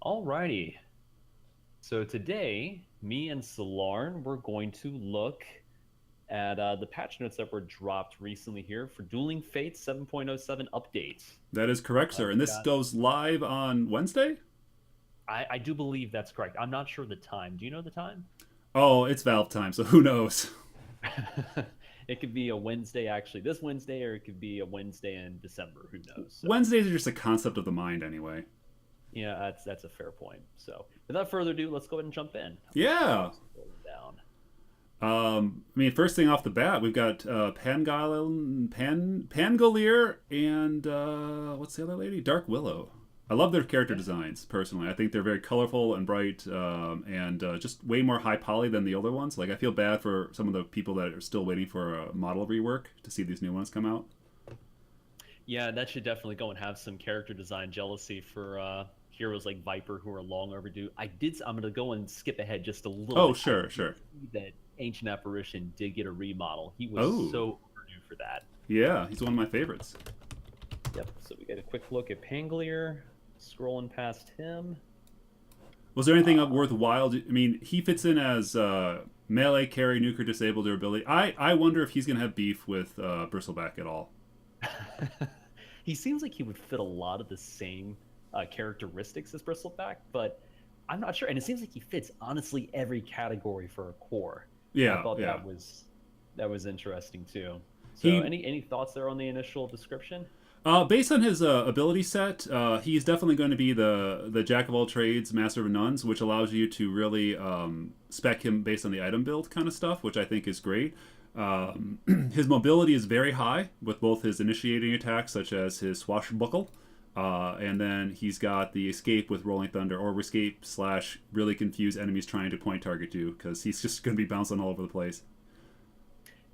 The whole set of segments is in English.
Alrighty. So today, me and Solarn, we're going to look at the patch notes that were dropped recently here for Dueling Fates 7.07 update. That is correct, sir. And We this got. goes live on Wednesday? I do believe that's correct. I'm not sure the time. Do you know the time? Oh, it's Valve time, so who knows? It could be a Wednesday, actually, this Wednesday, or it could be a Wednesday in December. Who knows? So Wednesdays are just a concept of the mind anyway. yeah, that's a fair point. So without further ado, let's go ahead and jump in. Let's Yeah. scroll down. I mean, first thing off the bat, we've got Pangolier and what's the other lady? Dark Willow. I love their character Yeah. designs personally. I think they're very colorful and bright, and just way more high poly than the older ones. Like I feel bad for some of the people that are still waiting for a model rework to see these new ones come out. Yeah, that should definitely go and have some character design jealousy for heroes like Viper who are long overdue. I'm gonna go and skip ahead just a little Oh, bit. I sure, did sure. see that Ancient Apparition did get a remodel. He was Oh, so overdue for that. yeah, he's one of my favorites. Yep. So we get a quick look at Pangolier. Scrolling past him. Was there anything Uh, worthwhile? I mean, he fits in as melee carry, nuker, disable durability. I wonder if he's gonna have beef with Bristleback at all. he seems like he would fit a lot of the same characteristics as Bristleback, but I'm not sure. And it seems like he fits honestly every category for a core. I Yeah, thought yeah. that was interesting too. So He any thoughts there on the initial description? based on his ability set, he's definitely going to be the jack of all trades, master of none, which allows you to really spec him based on the item build kind of stuff, which I think is great. His mobility is very high with both his initiating attacks, such as his swashbuckle, and then he's got the escape with rolling thunder, or escape slash really confuse enemies trying to point target you, because he's just going to be bouncing all over the place.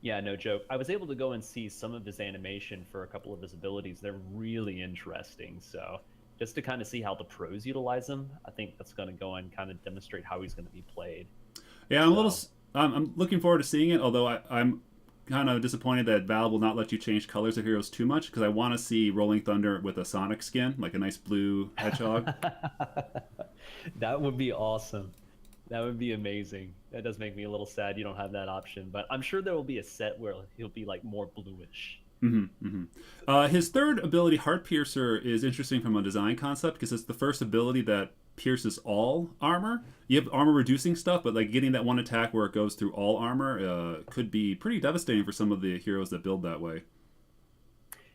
Yeah, no joke. I was able to go and see some of his animation for a couple of his abilities. They're really interesting. So just to kind of see how the pros utilize him, I think that's going to go and kind of demonstrate how he's going to be played. Yeah, I'm a little. So I'm looking forward to seeing it. Although I'm kind of disappointed that Valve will not let you change colors of heroes too much because I want to see Rolling Thunder with a Sonic skin, like a nice blue hedgehog. that would be awesome. That would be amazing. That does make me a little sad you don't have that option, but I'm sure there will be a set where he'll be like more bluish. His third ability, Heart Piercer, is interesting from a design concept because it's the first ability that pierces all armor. You have armor reducing stuff, but like getting that one attack where it goes through all armor could be pretty devastating for some of the heroes that build that way.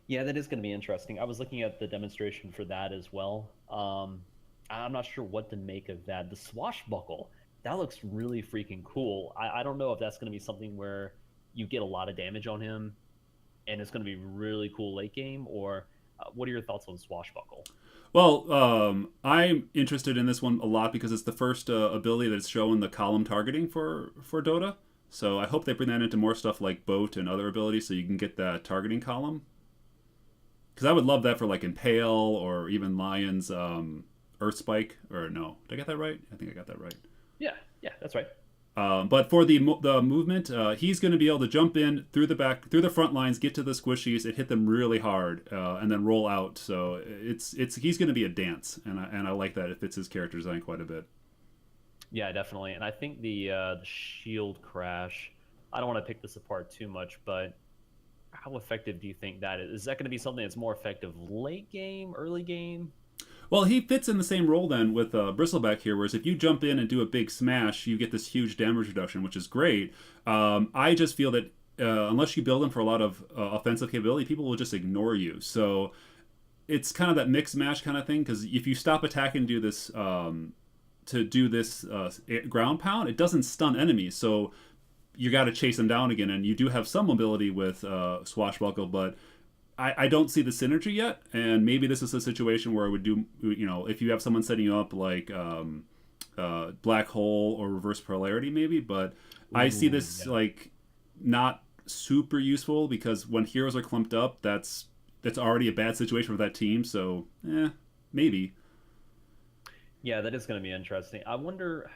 Yeah, that is going to be interesting. I was looking at the demonstration for that as well. I'm not sure what to make of that. The swashbuckle, that looks really freaking cool. I don't know if that's going to be something where you get a lot of damage on him and it's going to be really cool late game, or what are your thoughts on swashbuckle? Well, I'm interested in this one a lot because it's the first ability that's shown the column targeting for Dota. So I hope they bring that into more stuff like boat and other abilities, so you can get that targeting column. Because I would love that for like Impale or even Lion's Earth Spike. Or no, did I get that right? I think I got that right. Yeah, yeah, that's right. But for the movement, he's going to be able to jump in through the back, through the front lines, get to the squishies, and hit them really hard, and then roll out. So it's he's going to be a dance, and I like that. It fits his character design quite a bit. Yeah, definitely. And I think the shield crash. I don't want to pick this apart too much, but how effective do you think that is? Is that going to be something that's more effective late game, early game? Well, he fits in the same role then with Bristleback here, whereas if you jump in and do a big smash, you get this huge damage reduction, which is great. I just feel that unless you build him for a lot of offensive capability, people will just ignore you. So it's kind of that mix match kind of thing because if you stop attacking and do this to do this ground pound, it doesn't stun enemies. So you got to chase them down again, and you do have some mobility with Swashbuckle, but I don't see the synergy yet. And maybe this is a situation where I would do, if you have someone setting you up like Black Hole or Reverse Polarity, maybe. But I see Ooh, this yeah. like not super useful because when heroes are clumped up, that's already a bad situation for that team. So, maybe. Yeah, that is going to be interesting. I wonder.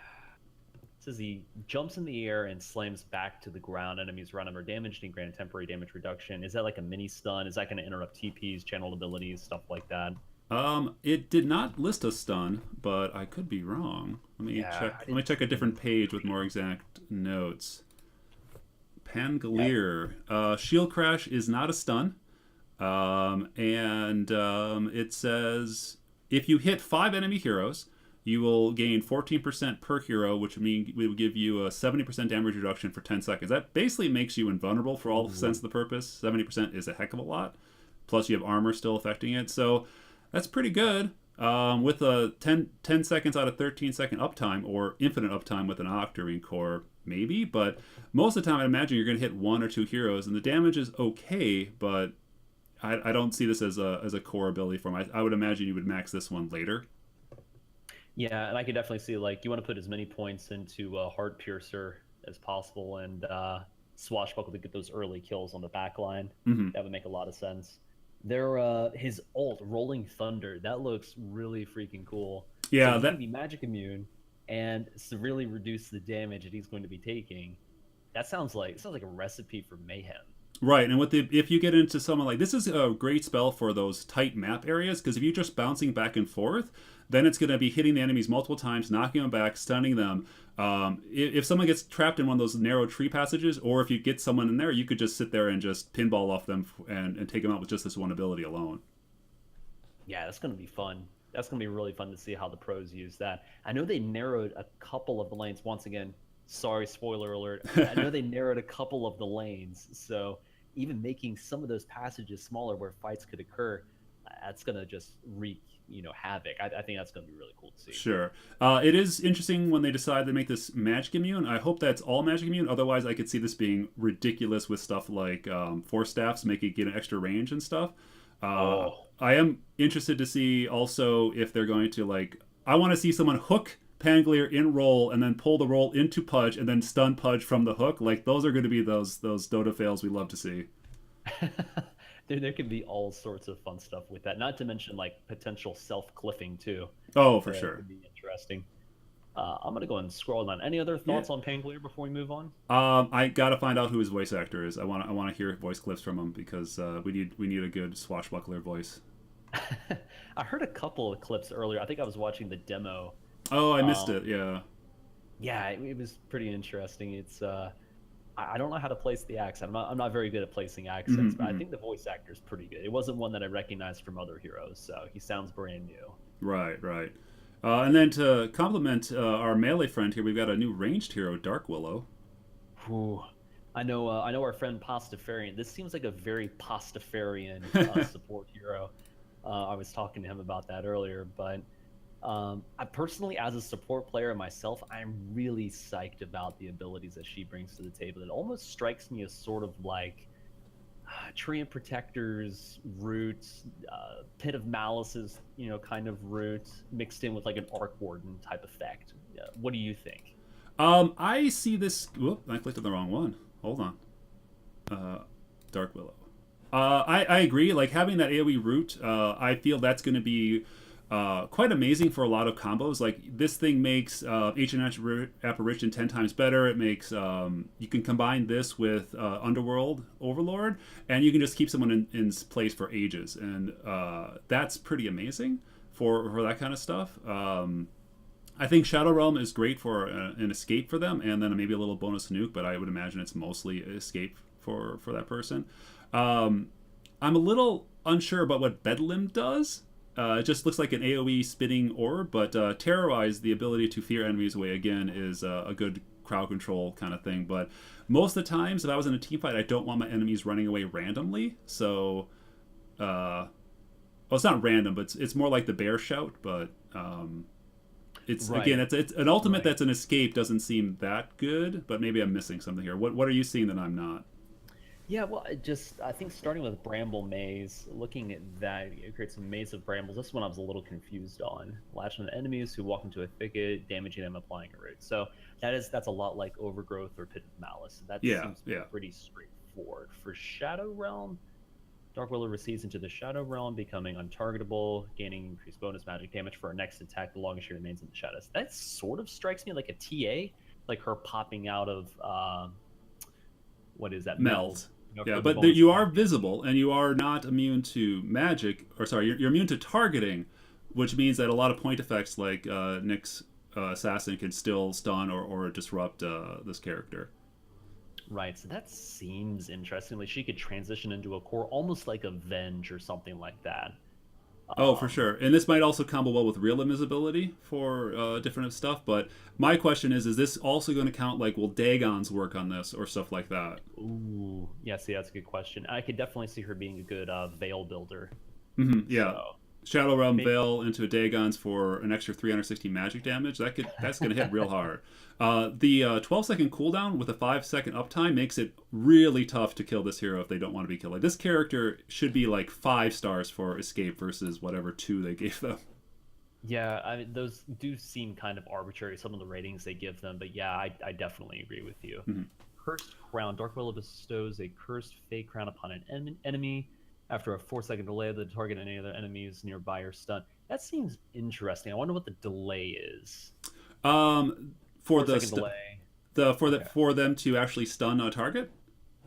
It says he jumps in the air and slams back to the ground. Enemies around him are damaged and grant temporary damage reduction. Is that like a mini stun? Is that going to interrupt TPs, channel abilities, stuff like that? It did not list a stun, but I could be wrong. Let me Yeah, check. I Let me didn't check a see any different page with description. more exact notes. Yeah. Pangolier. Shield crash is not a stun. And it says if you hit 5 enemy heroes, you will gain 14% per hero, which means we will give you a 70% damage reduction for 10 seconds. That basically makes you invulnerable for all sense Ooh. of the purpose. 70% is a heck of a lot. Plus, you have armor still affecting it. So that's pretty good. With a 10 seconds out of 13-second uptime, or infinite uptime with an Octarine core, maybe. But most of the time, I imagine you're going to hit one or two heroes, and the damage is okay, but I don't see this as a core ability for him. I would imagine you would max this one later. Yeah, and I could definitely see like you want to put as many points into Heart Piercer as possible and Swashbuckle to get those early kills on the back line. Hmm. That would make a lot of sense. His ult, Rolling Thunder, that looks really freaking cool. So Yeah, he can that be magic immune and severely reduce the damage that he's going to be taking. That sounds like a recipe for mayhem. right. And with the if you get into someone like this is a great spell for those tight map areas because if you're just bouncing back and forth, then it's going to be hitting the enemies multiple times, knocking them back, stunning them. If someone gets trapped in one of those narrow tree passages, or if you get someone in there, you could just sit there and just pinball off them and take them out with just this one ability alone. Yeah, that's going to be fun. That's going to be really fun to see how the pros use that. I know they narrowed a couple of the lanes. Once again, sorry, spoiler alert. I know they narrowed a couple of the lanes. So even making some of those passages smaller where fights could occur, that's going to just wreak, havoc. I think that's going to be really cool to see. Sure. It is interesting when they decide to make this magic immune. I hope that's all magic immune. Otherwise, I could see this being ridiculous with stuff like force staffs, making it get an extra range and stuff. Oh, I am interested to see also if they're going to like. I want to see someone hook Pangolier in roll and then pull the roll into Pudge and then stun Pudge from the hook. Like those are going to be those Dota fails we love to see. there can be all sorts of fun stuff with that. Not to mention like potential self cliffing too. Oh, for That sure. could be interesting. I'm gonna go and scroll down. Any other Yeah. thoughts on Pangolier before we move on? I gotta find out who his voice actor is. I want to hear voice clips from him because we need a good swashbuckler voice. I heard a couple of clips earlier. I think I was watching the demo. Oh, I missed Um, it. Yeah. yeah, it was pretty interesting. I don't know how to place the accent. I'm not very good at placing Hmm. accents, but I Hmm. think the voice actor is pretty good. It wasn't one that I recognized from other heroes, so he sounds brand new. Right. Right. And then to complement our melee friend here, we've got a new ranged hero, Dark Willow. Whew. I know our friend Pastafarian. This seems like a very Pastafarian support hero. I was talking to him about that earlier, but I personally, as a support player myself, I'm really psyched about the abilities that she brings to the table. It almost strikes me as sort of like Treant Protector's roots, Pit of Malice's, kind of roots mixed in with like an Arc Warden type effect. What do you think? I see this. Whoop! I clicked on the wrong one. Hold on. Uh, Dark Willow. I agree. Like having that AOE root, I feel that's going to be quite amazing for a lot of combos. Like this thing makes Ancient Apparition 10 times better. It makes you can combine this with Underworld Overlord, and you can just keep someone in place for ages, and that's pretty amazing for that kind of stuff. I think Shadow Realm is great for an escape for them, and then maybe a little bonus nuke. But I would imagine it's mostly escape for that person. Um, I'm a little unsure about what Bedlam does. It just looks like an AOE spinning orb, but Terrorize, the ability to fear enemies away again, is a good crowd control kind of thing. But most of the times, if I was in a team fight, I don't want my enemies running away randomly. So, well, it's not random, but it's more like the bear shout. But it's again, Right, it's an ultimate right. that's an escape doesn't seem that good. But maybe I'm missing something here. What are you seeing that I'm not? Yeah, well, I think starting with Bramble Maze, looking at that, it creates a maze of brambles. This one I was a little confused on. Latch on enemies who walk into a thicket, damaging them, applying a root. So that's a lot like Overgrowth or Pit of Malice. That Yeah, seems yeah. pretty straightforward. For Shadow Realm, Dark Willow recedes into the Shadow Realm, becoming untargetable, gaining increased bonus magic damage for her next attack, the longer she remains in the shadows. That sort of strikes me like a TA, like her popping out of what is that, Meld. Meld. Yeah, for the but bonus you are attack. Yeah. visible and you are not immune to magic, or sorry, you're immune to targeting, which means that a lot of point effects like Nick's assassin can still stun or disrupt this character. Right. So that seems interesting. Like she could transition into a core, almost like a Venge or something like that. Oh, for Um, sure. And this might also combo well with real invisibility for different stuff. But my question is this also going to count, like, will Dagons work on this or stuff like that? ooh, yeah. See, that's a good question. I could definitely see her being a good Veil builder. Yeah. So Shadow Realm maybe, Veil into a Dagons for an extra 360 magic damage. That's gonna hit real hard. The 12-second cooldown with a 5-second uptime makes it really tough to kill this hero if they don't want to be killed. Like this character should be like 5 stars for escape versus whatever 2 they gave them. yeah. I mean, those do seem kind of arbitrary. Some of the ratings they give them, but yeah, I definitely agree with you. Mhm. Cursed Crown. Dark Willow bestows a cursed fake crown upon an enemy. After a 4-second delay, the target and any other enemies nearby are stunned. That seems interesting. I wonder what the delay is. For Four second delay. Okay, for them to actually stun a target.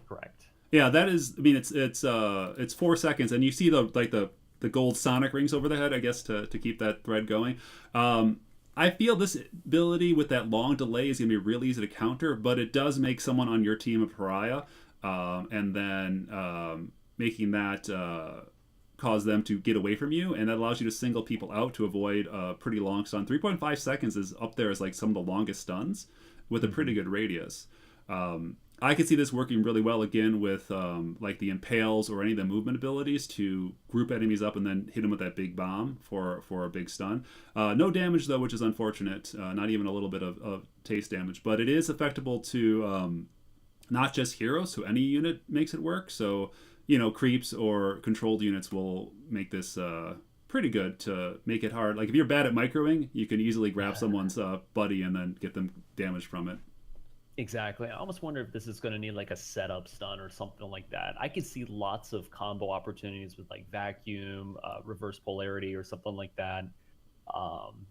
correct. Yeah, that is. I mean, it's 4 seconds, and you see the gold sonic rings over the head, I guess, to keep that thread going. I feel this ability with that long delay is gonna be real easy to counter, but it does make someone on your team a pariah, and then making that cause them to get away from you, and that allows you to single people out to avoid a pretty long stun. 3.5 seconds is up there as like some of the longest stuns with a pretty Hmm. good radius. I could see this working really well again with like the impales or any of the movement abilities to group enemies up and then hit them with that big bomb for a big stun. No damage though, which is unfortunate. Not even a little bit of taste damage, but it is effectable to not just heroes, so any unit makes it work. So creeps or controlled units will make this pretty good to make it hard. Like if you're bad at microing, you can easily grab someone's buddy and then get them damage from it. Exactly. I almost wonder if this is going to need like a setup stun or something like that. I could see lots of combo opportunities with like vacuum, reverse polarity, or something like that. Um,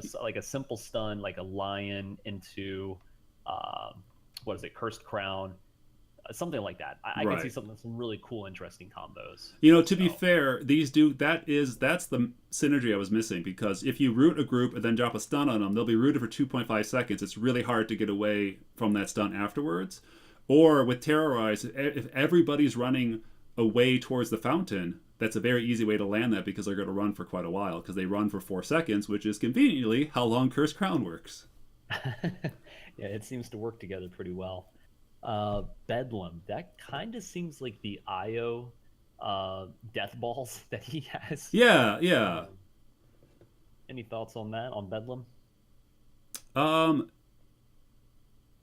so like a simple stun, like a lion into what is it, cursed crown, something like that. I could see Right. some really cool, interesting combos. To be So fair, these do that's the synergy I was missing because if you root a group and then drop a stun on them, they'll be rooted for 2.5 seconds. It's really hard to get away from that stun afterwards. Or with terrorize, if everybody's running away towards the fountain, that's a very easy way to land that because they're going to run for quite a while because they run for 4 seconds, which is conveniently how long Curse Crown works. yeah, it seems to work together pretty well. Bedlam, that kind of seems like the IO death balls that he has. Yeah, yeah. Um, any thoughts on that, on Bedlam? Um,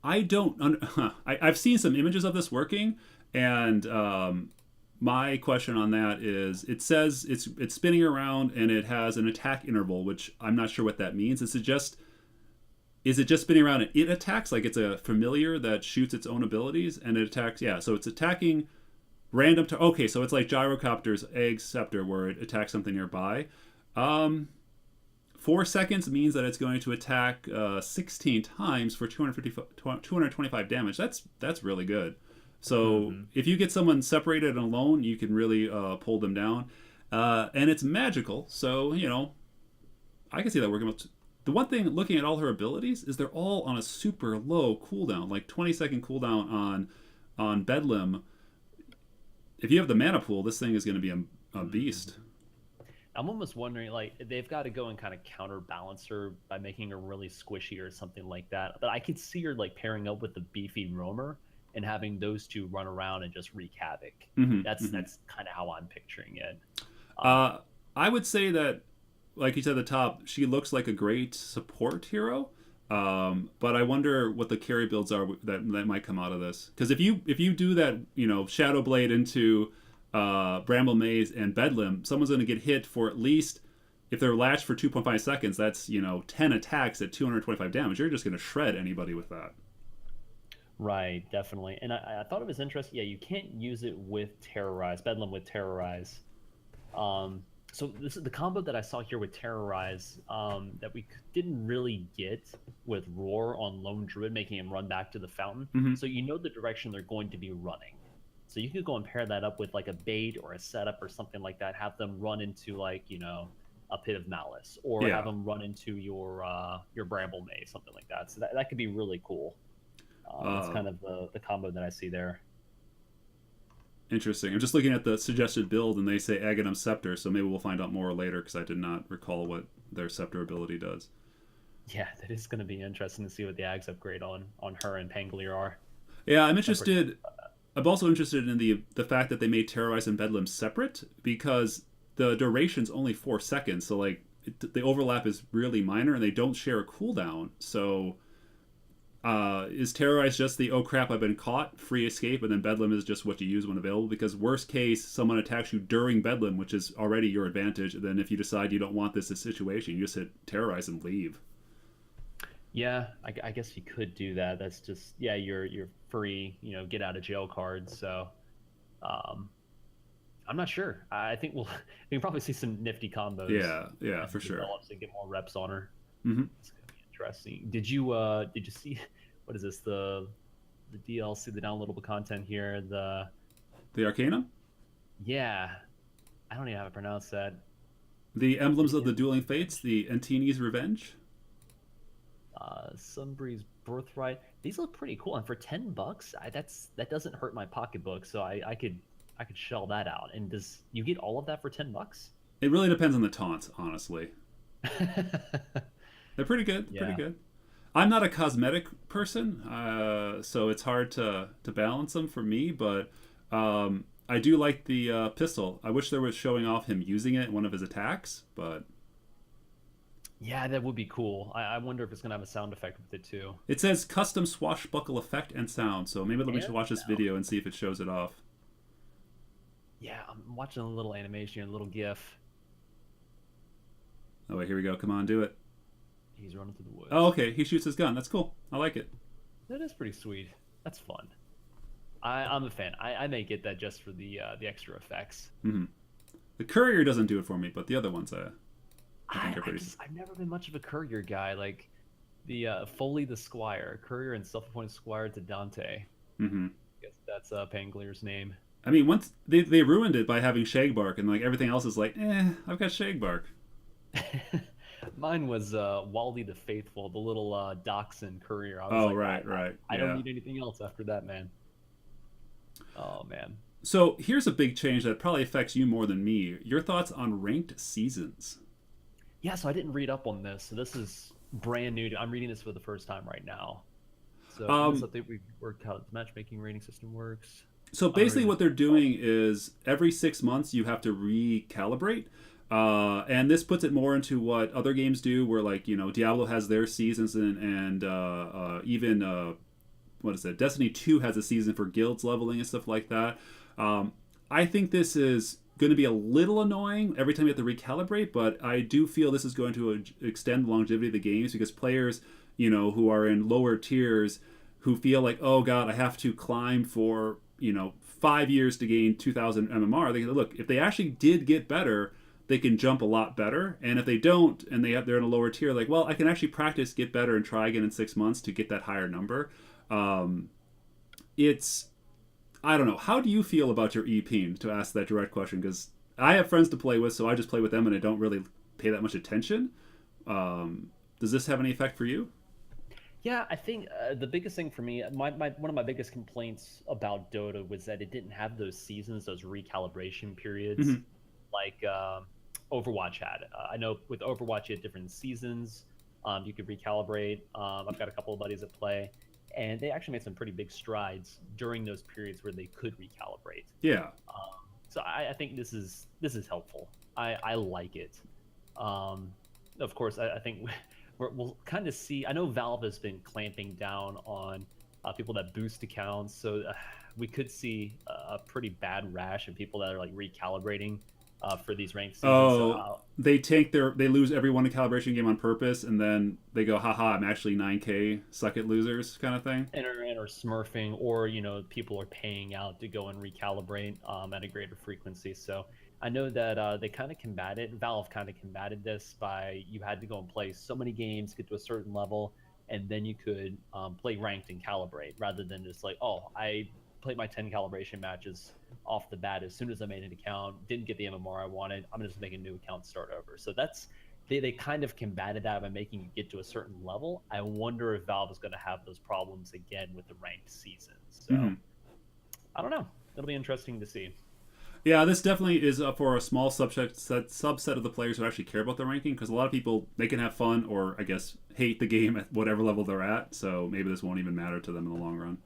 I don't. I've seen some images of this working, and my question on that is, it says it's spinning around and it has an attack interval, which I'm not sure what that means. Is it just spinning around and it attacks like it's a familiar that shoots its own abilities and it attacks? Yeah, so it's attacking random. Okay, so it's like Gyrocopter's Egg Scepter where it attacks something nearby. Um, 4 seconds means that it's going to attack 16 times for 225 damage. That's really good. So Hmm. if you get someone separated and alone, you can really pull them down. And it's magical, so I can see that working. The one thing looking at all her abilities is they're all on a super low cooldown, like 20-second cooldown on Bedlam. If you have the mana pool, this thing is going to be a beast. I'm almost wondering, like, they've got to go and kind of counterbalance her by making her really squishy or something like that. But I could see her like pairing up with the beefy roamer and having those two run around and just wreak havoc. Mm-hmm, mm-hmm. That's kind of how I'm picturing it. Um, Uh, I would say that, like you said at the top, she looks like a great support hero. But I wonder what the carry builds are that might come out of this. Because if you do that, Shadow Blade into Bramble Maze and Bedlam, someone's going to get hit for at least, if they're latched for 2.5 seconds, that's 10 attacks at 225 damage. You're just going to shred anybody with that. Right, definitely. And I thought it was interesting. Yeah, you can't use it with Terrorize, Bedlam with Terrorize. So this is the combo that I saw here with Terrorize that we didn't really get with Roar on Lone Druid, making him run back to the fountain. Mm-hmm. So you know the direction they're going to be running. So you could go and pair that up with like a bait or a setup or something like that. Have them run into like a pit of malice, or have Yeah. them run into your bramble maze, something like that. So that could be really cool. That's Uh, kind of the combo that I see there. Interesting. I'm just looking at the suggested build, and they say Aghanim Scepter, so maybe we'll find out more later because I did not recall what their Scepter ability does. Yeah, that is going to be interesting to see what the Ags upgrade on her and Pangolier are. Yeah, I'm I'm pretty. interested. I'm also interested in the fact that they made Terrorize and Bedlam separate because the duration's only 4 seconds, so like the overlap is really minor, and they don't share a cooldown. So is Terrorize just the oh crap I've been caught free escape, and then Bedlam is just what you use when available? Because worst case, someone attacks you during Bedlam, which is already your advantage. And then if you decide you don't want this situation, you just hit Terrorize and leave. Yeah, I guess you could do that. That's just yeah, you're free, get out of jail cards. So um, I'm not sure. I think we can probably see some nifty combos Yeah, yeah, as for it sure. develops and get more reps on her. Hmm. It's gonna be interesting. Did you see what is this the DLC, the downloadable content here? The Arcanum, Yeah, I don't even know how to pronounce that. the emblems of the Dueling Fates, Revenge. the Antini's Revenge. Sunbreeze Birthright. These look pretty cool, and for $10, that doesn't hurt my pocketbook, so I could shell that out. And does you get all of that for $10? It really depends on the taunts, honestly. They're pretty good, pretty Yeah, good. I'm not a cosmetic person, so it's hard to balance them for me. But I do like the pistol. I wish there was showing off him using it in one of his attacks, but yeah, that would be cool. I wonder if it's gonna have a sound effect with it too. it says custom swashbuckle effect and sound. So maybe we should And watch this sound. video and see if it shows it off. Yeah, I'm watching a little animation, a little GIF. Oh wait, here we go. Come on, do it. He's running through the Oh, woods. okay. He shoots his gun. That's cool. I like it. That is pretty sweet. That's fun. I'm a fan. I may get that just for the extra effects. Hmm. The courier doesn't do it for me, but the other ones I I, think are I pretty. just I've never been much of a courier guy. Like the Foley the Squire, courier and self-appointed squire to Dante. Hmm. I guess that's Panglier's name. I mean, once they ruined it by having Shagbark, and like everything else is like, I've got Shagbark. Mine was Wally the Faithful, the little dachshund courier. I was Oh, like, I, right, right, I, I don't yeah. need anything else after that, man. Oh man. So here's a big change that probably affects you more than me. Your thoughts on ranked seasons? Yeah, so I didn't read up on this. So this is brand new. I'm reading this for the first time right now. So in this Um, update, we worked how the matchmaking rating system works. so basically, Unrated. what they're doing is every 6 months you have to recalibrate. And this puts it more into what other games do, where like Diablo has their seasons, and even what is it? Destiny 2 has a season for guilds leveling and stuff like that. Um, I think this is going to be a little annoying every time you have to recalibrate, but I do feel this is going to extend the longevity of the games because players, who are in lower tiers, who feel like, oh god, I have to climb for 5 years to gain 2,000 MMR. They look, if they actually did get better, they can jump a lot better. And if they don't, and they're in a lower tier, like, well, I can actually practice, get better, and try again in 6 months to get that higher number. Um, it's I don't know. How do you feel about your EP? To ask that direct question, because I have friends to play with, so I just play with them, and I don't really pay that much attention. Does this have any effect for you? Yeah, I think the biggest thing for me, one of my biggest complaints about Dota was that it didn't have those seasons, those recalibration periods, Mm-hmm. like Overwatch had. I know with Overwatch you had different seasons. You could recalibrate. I've got a couple of buddies that play, and they actually made some pretty big strides during those periods where they could recalibrate. Yeah. So I think this is helpful. I like it. Um, of course, I think we'll kind of see. I know Valve has been clamping down on people that boost accounts, so we could see a pretty bad rash of people that are like recalibrating for these ranked seasons. So Oh, they lose every one calibration game on purpose, and then they go, haha, I'm actually 9K, suck it losers, kind of thing. and or smurfing, or people are paying out to go and recalibrate at a greater frequency. So I know that they kind of combated Valve kind of combated this by you had to go and play so many games, get to a certain level, and then you could play ranked and calibrate rather than just like, oh, I played my 10 calibration matches off the bat as soon as I made an account, didn't get the MMR I wanted. I'm just making a new account, start over. So that's they kind of combated that by making you get to a certain level. I wonder if Valve is going to have those problems again with the ranked seasons. So Mhm. I don't know. It'll be interesting to see. Yeah, this definitely is for a small subset of the players who actually care about the ranking, because a lot of people, they can have fun or, I guess, hate the game at whatever level they're at, so maybe this won't even matter to them in the long run.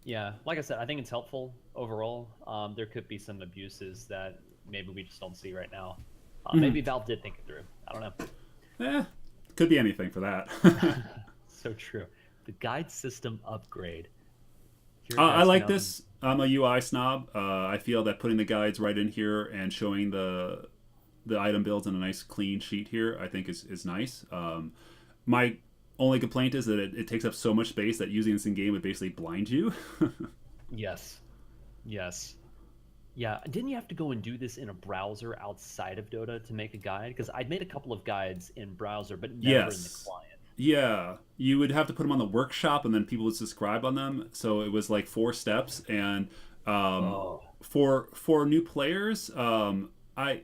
Yeah, like I said, I think it's helpful overall. There could be some abuses that maybe we just don't see right now. Mhm. Maybe Valve did think it through. I don't know. Eh, could be anything for that. So true. The guide system upgrade. Here I that's like now this. I'm a UI snob. I feel that putting the guides right in here and showing the item builds in a nice clean sheet here, I think is nice. My only complaint is that it takes up so much space that using this in game would basically blind you. yes, yes, yeah. Didn't you have to go and do this in a browser outside of Dota to make a guide? Because I'd made a couple of guides in browser, but never in the Yes. client. Yeah, you would have to put them on the workshop, and then people would subscribe on them. So it was like 4 steps, and Oh, for new players, I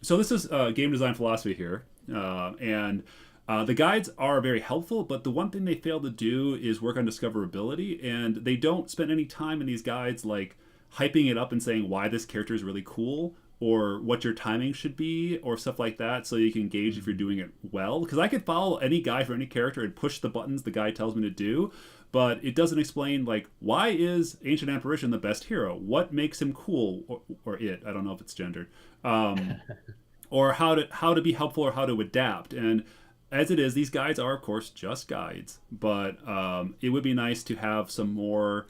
so this is game design philosophy here, and the guides are very helpful. But the one thing they fail to do is work on discoverability, and they don't spend any time in these guides like hyping it up and saying why this character is really cool or what your timing should be or stuff like that, so you can gauge if you're doing it well. Because I could follow any guy for any character and push the buttons the guy tells me to do, but it doesn't explain like why is Ancient Apparition the best hero, what makes him cool, or it, I don't know if it's gendered, or how to be helpful or how to adapt. And as it is, these guides are of course just guides, but it would be nice to have some more,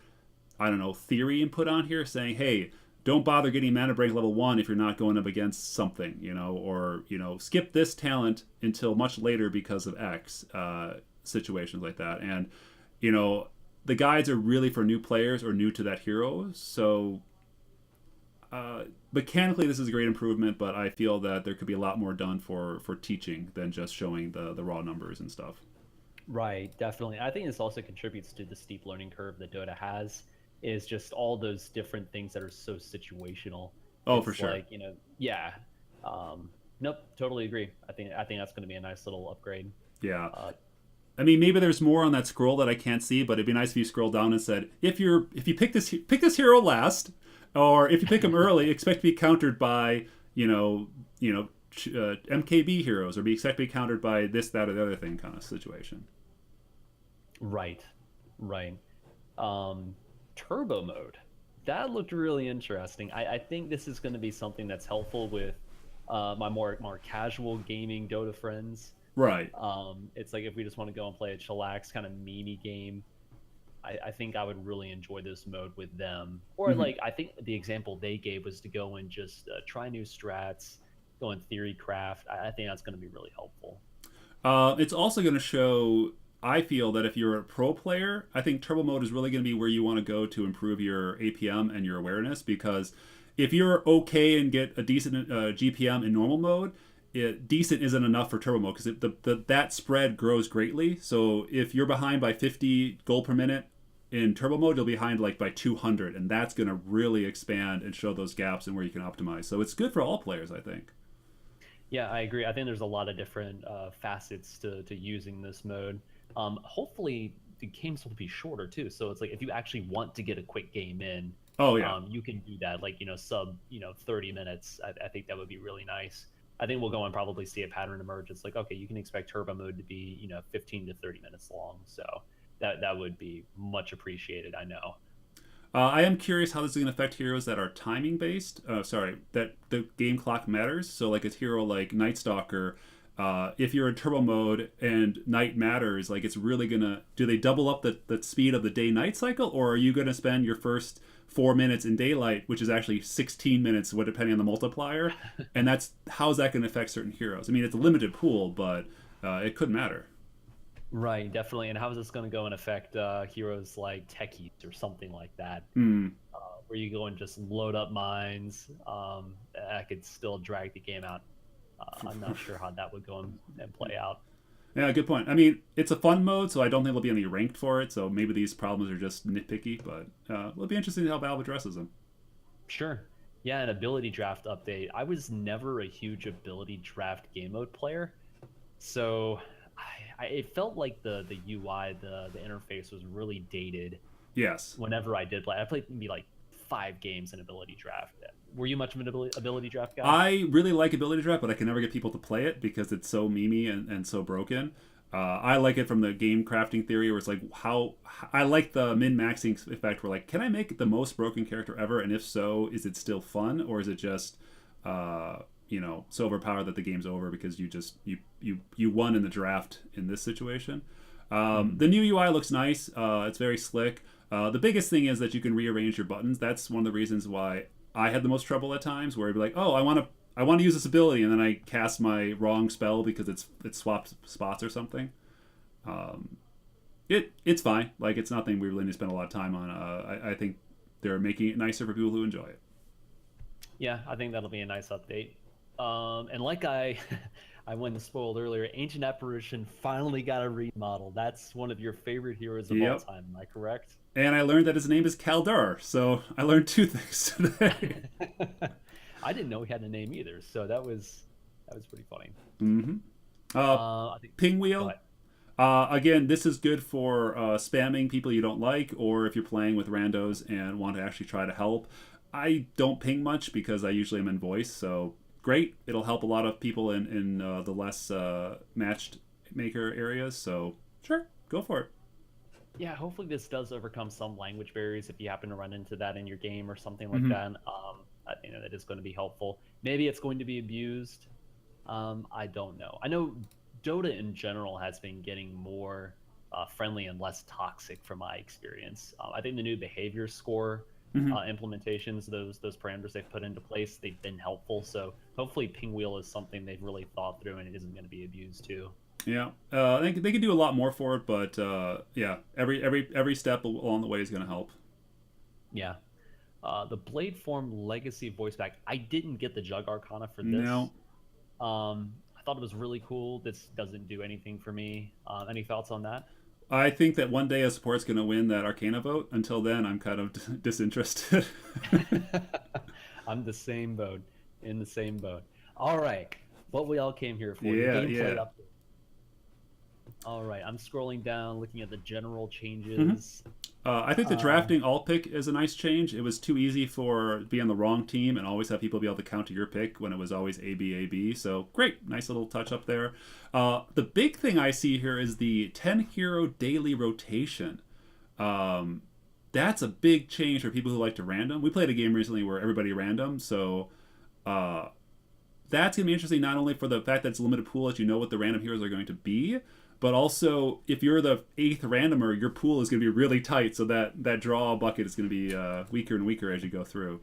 I don't know, theory input on here saying, hey, don't bother getting mana break level 1 if you're not going up against something, or skip this talent until much later because of X, situations like that. And you know the guides are really for new players or new to that hero. So mechanically this is a great improvement, but I feel that there could be a lot more done for teaching than just showing the raw numbers and stuff. right, definitely. I think this also contributes to the steep learning curve that Dota has, is just all those different things that are so situational. Oh, for It's sure. like, yeah. Um, nope, totally agree. I think that's going to be a nice little upgrade. Yeah. Uh, I mean, maybe there's more on that scroll that I can't see, but it'd be nice if you scroll down and said, if you pick this hero last, or if you pick him early, expect to be countered by MKB heroes, or be expect to be countered by this, that, or the other thing kind of situation. right, right. Um, Turbo mode. That looked really interesting. I think this is going to be something that's helpful with my more casual gaming Dota friends. Right. It's like if we just want to go and play a chillax kind of meme game, I think I would really enjoy this mode with them. Or Mm-hmm. like I think the example they gave was to go and just try new strats, go and theory craft. I think that's going to be really helpful. It's also going to show. I feel that if you're a pro player, I think turbo mode is really going to be where you want to go to improve your APM and your awareness. Because if you're okay and get a decent GPM in normal mode, decent isn't enough for turbo mode, because that spread grows greatly. So if you're behind by 50 gold per minute in turbo mode, you'll be behind like by 200, and that's going to really expand and show those gaps and where you can optimize. So it's good for all players, I think. Yeah, I agree. I think there's a lot of different facets to using this mode. Hopefully, the games will be shorter too. So it's like if you actually want to get a quick game in, Oh yeah. you can do that. Like sub 30 minutes. I think that would be really nice. I think we'll go and probably see a pattern emerge. It's like okay, you can expect turbo mode to be 15 to 30 minutes long. So that would be much appreciated. I know. I am curious how this is going to affect heroes that are timing based. Sorry, that the game clock matters. So, like a hero like Night Stalker, if you're in turbo mode and night matters, like it's really gonna. Do they double up the speed of the day night cycle, or are you going to spend your first 4 minutes in daylight, which is actually 16 minutes, what depending on the multiplier? And that's how's that going to affect certain heroes? I mean, it's a limited pool, but it could matter. Right, definitely. And how is this going to go and affect heroes like techies or something like that, Hmm. where you go and just load up mines? That could still drag the game out. I'm not sure how that would go and play out. Yeah, good point. I mean, it's a fun mode, so I don't think there'll be any ranked for it. So maybe these problems are just nitpicky, but it'll be interesting how Valve addresses them. Sure. Yeah, an ability draft update. I was never a huge ability draft game mode player, so it felt like the UI, the interface was really dated Yes, whenever I did play. I played maybe like 5 games in ability draft. Were you much of an ability draft guy? I really like ability draft, but I can never get people to play it because it's so memey and so broken. I like it from the game crafting theory, where it's like how I like the min maxing effect. Where like, can I make the most broken character ever? And if so, is it still fun, or is it just so overpowered that the game's over because you won in the draft in this situation? Hmm. The new UI looks nice. It's very slick. The biggest thing is that you can rearrange your buttons. That's one of the reasons why I had the most trouble at times, where I'd be like, oh, I want to use this ability, and then I cast my wrong spell because it's swapped spots or something. Um, it's fine. Like, it's nothing we really need to spend a lot of time on. I think they're making it nicer for people who enjoy it. Yeah, I think that'll be a nice update. And like I went and spoiled earlier, Ancient Apparition finally got a remodel. That's one of your favorite heroes of all Yep. time. Am I correct? And I learned that his name is Kaldar, so I learned two things today. I didn't know he had a name either, so that was pretty funny. Mm-hmm. Uh, I think. Go Pinwheel. ahead. Again, this is good for spamming people you don't like, or if you're playing with randos and want to actually try to help. I don't ping much because I usually am in voice, so great. It'll help a lot of people in the less matched maker areas. So sure, go for it. Yeah, hopefully this does overcome some language barriers if you happen to run into that in your game or something like Mm-hmm. that. I think that is going to be helpful. Maybe it's going to be abused. I don't know. I know Dota in general has been getting more friendly and less toxic from my experience. I think the new behavior score Mm-hmm. implementations, those parameters they've put into place, they've been helpful. So hopefully, Pingwheel is something they've really thought through and it isn't going to be abused too. Yeah, they could do a lot more for it, but yeah, every step along the way is going to help. Yeah. The Blade Form Legacy voice pack. I didn't get the Jug Arcana for this. No, I thought it was really cool. This doesn't do anything for me. Any thoughts on that? I think that one day a support's going to win that Arcana vote. Until then, I'm kind of disinterested. I'm the same boat, in the same boat. All right. What we all came here for, the Yeah, gameplay yeah. update. All right. I'm scrolling down, looking at the general Mm-hmm. changes. I think the Um, drafting all pick is a nice change. It was too easy for be on the wrong team and always have people be able to counter your pick when it was always A B A B. So great, nice little touch up there. The big thing I see here is the 10 hero daily rotation. Um, that's a big change for people who like to random. We played a game recently where everybody random, so uh, that's gonna be interesting. Not only for the fact that it's a limited pool, that you know what the random heroes are going to be, but also if you're the eighth randomer, your pool is gonna be really tight. So that draw bucket is gonna be weaker and weaker as you go through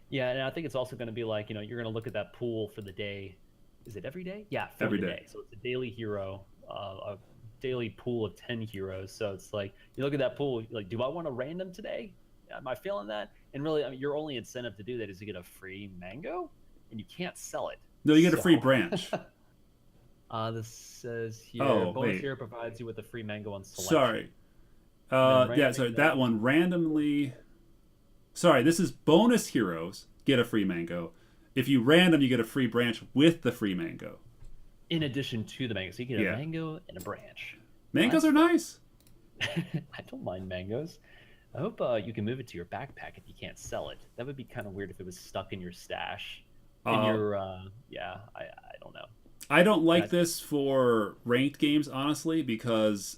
yeah, and I think it's also going to be like, you're going to look at that pool for the day. Is it every day? Yeah, for every the day. day. So it's a daily hero, a daily pool of 10 heroes. So it's like, you look at that pool, like, do I want to random today? Am I feeling that? And really, I mean, your only incentive to do that is to get a free mango, and you can't sell it. No, you get a free So, branch. this says here, Oh bonus wait, hero provides you with a free mango on selection. sorry. And then Yeah, sorry. randoming That them. one randomly. Sorry, this is bonus heroes get a free mango. If you random, you get a free branch with the free mango. In addition to the mango. So you get a Yeah, mango and a branch. Well, mangoes that's are fun. nice. I don't mind mangoes. I hope you can move it to your backpack if you can't sell it. That would be kind of weird if it was stuck in your stash. In Uh, your, yeah, I don't know. I don't like That's, this for ranked games, honestly, because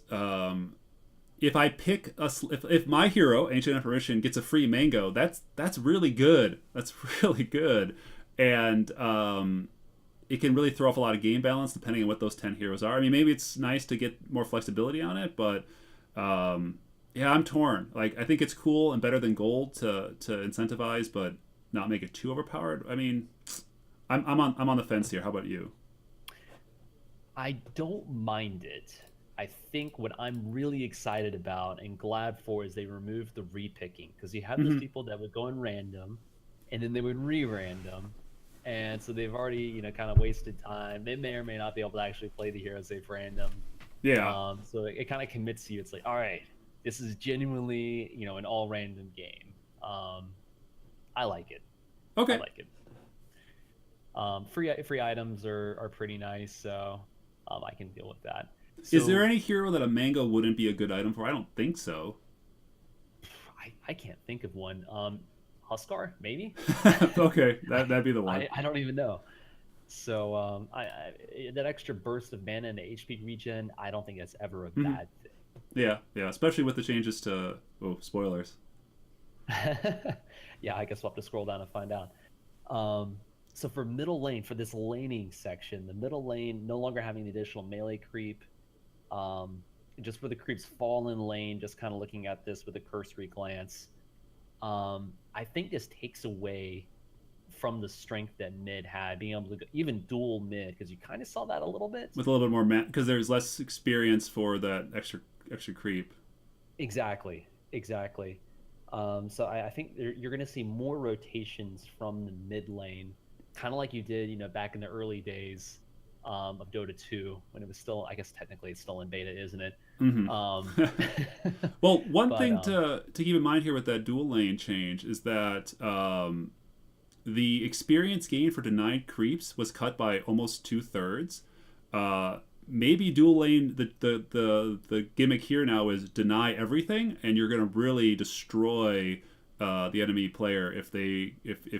if I pick if my hero Ancient Apparition gets a free mango, that's really good. That's really good, and it can really throw off a lot of game balance depending on what those 10 heroes are. I mean, maybe it's nice to get more flexibility on it, but um, yeah, I'm torn. Like, I think it's cool and better than gold to incentivize, but not make it too overpowered. I mean, I'm on the fence here. How about you? I don't mind it. I think what I'm really excited about and glad for is they removed the repicking because you had those Mm-hmm. people that would go in random and then they would re-random. And so they've already, kind of wasted time. They may or may not be able to actually play the hero safe random. Yeah. So it kind of commits you. It's like, all right, this is genuinely, an all random game. I like it. I Okay. like it. Free items are pretty nice, so I can deal with that. Is there So any hero that a mango wouldn't be a good item for? I don't think so. I can't think of one. Huskar, maybe. Okay, that'd be the one. I don't even know. So that extra burst of mana and the HP regen, I don't think that's ever a Hmm. bad Yeah, yeah, especially with the changes to spoilers. thing. Yeah, I guess we'll have to scroll down and find out. Um, so for middle lane, for this laning section, the middle lane no longer having the additional melee creep. Um, just for the creeps fall in lane, just kind of looking at this with a cursory glance. I think this takes away from the strength that mid had, being able to go, even dual mid, because you kind of saw that a little bit. With a little bit more because there's less experience for that extra creep. Exactly, exactly. So I think you're going to see more rotations from the mid lane, kind of like you did, back in the early days of Dota 2 when it was still, I guess technically it's still in beta, isn't it? Hmm. Um, Well, one but thing to keep in mind here with that dual lane change is that the experience gain for denied creeps was cut by almost 2/3. Maybe dual lane the gimmick here now is deny everything, and you're going to really destroy the enemy player if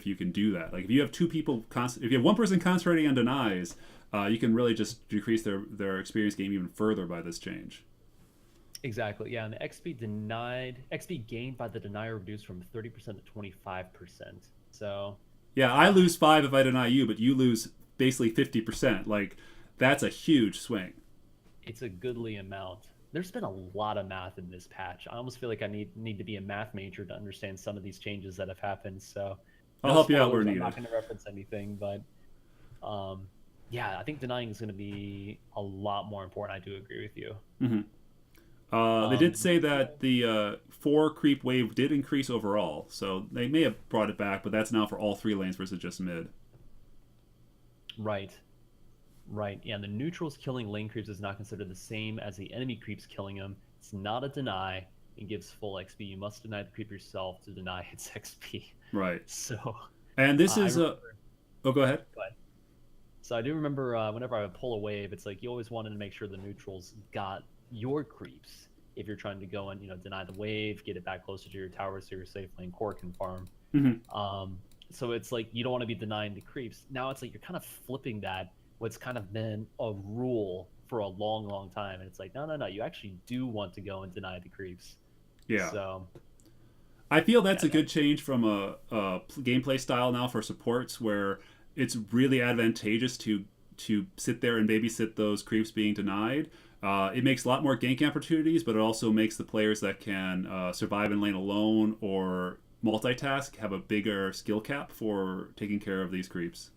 you can do that. Like if you have two people if you have one person concentrating on denies, you can really just decrease their experience gain even further by this change. exactly, yeah, and the XP gained by the denier reduced from 30% to 25%. So Yeah, I lose 5 if I deny you, but you lose basically 50%. Like that's a huge swing. it's a goodly amount. There's been a lot of math in this patch. I almost feel like I need to be a math major to understand some of these changes that have happened. So, I'll no help you out where spoilers. I'm not needed. going to reference anything, but yeah, I think denying is going to be a lot more important. I do agree with you. Hmm. They did say Yeah. that the 4 creep wave did increase overall, so they may have brought it back, but that's now for all 3 lanes versus just mid. Right, right. Yeah, and the neutrals killing lane creeps is not considered the same as the enemy creeps killing them. It's not a deny. It gives full XP. You must deny the creep yourself to deny its XP. Right. So And this I is a. remember. Oh, go ahead. Go ahead. So I do remember whenever I would pull a wave, it's like you always wanted to make sure the neutrals got your creeps if you're trying to go and deny the wave, get it back closer to your tower so you're safe lane core can farm. Hmm. Um, so it's like you don't want to be denying the creeps. Now it's like you're kind of flipping that. What's kind of been a rule for a long, long time, and it's like no, no, no. You actually do want to go and deny the creeps. Yeah. So I feel that's yeah, a good change from a gameplay style now for supports where it's really advantageous to sit there and babysit those creeps being denied. It makes a lot more ganking opportunities, but it also makes the players that can survive in lane alone or multitask have a bigger skill cap for taking care of these creeps.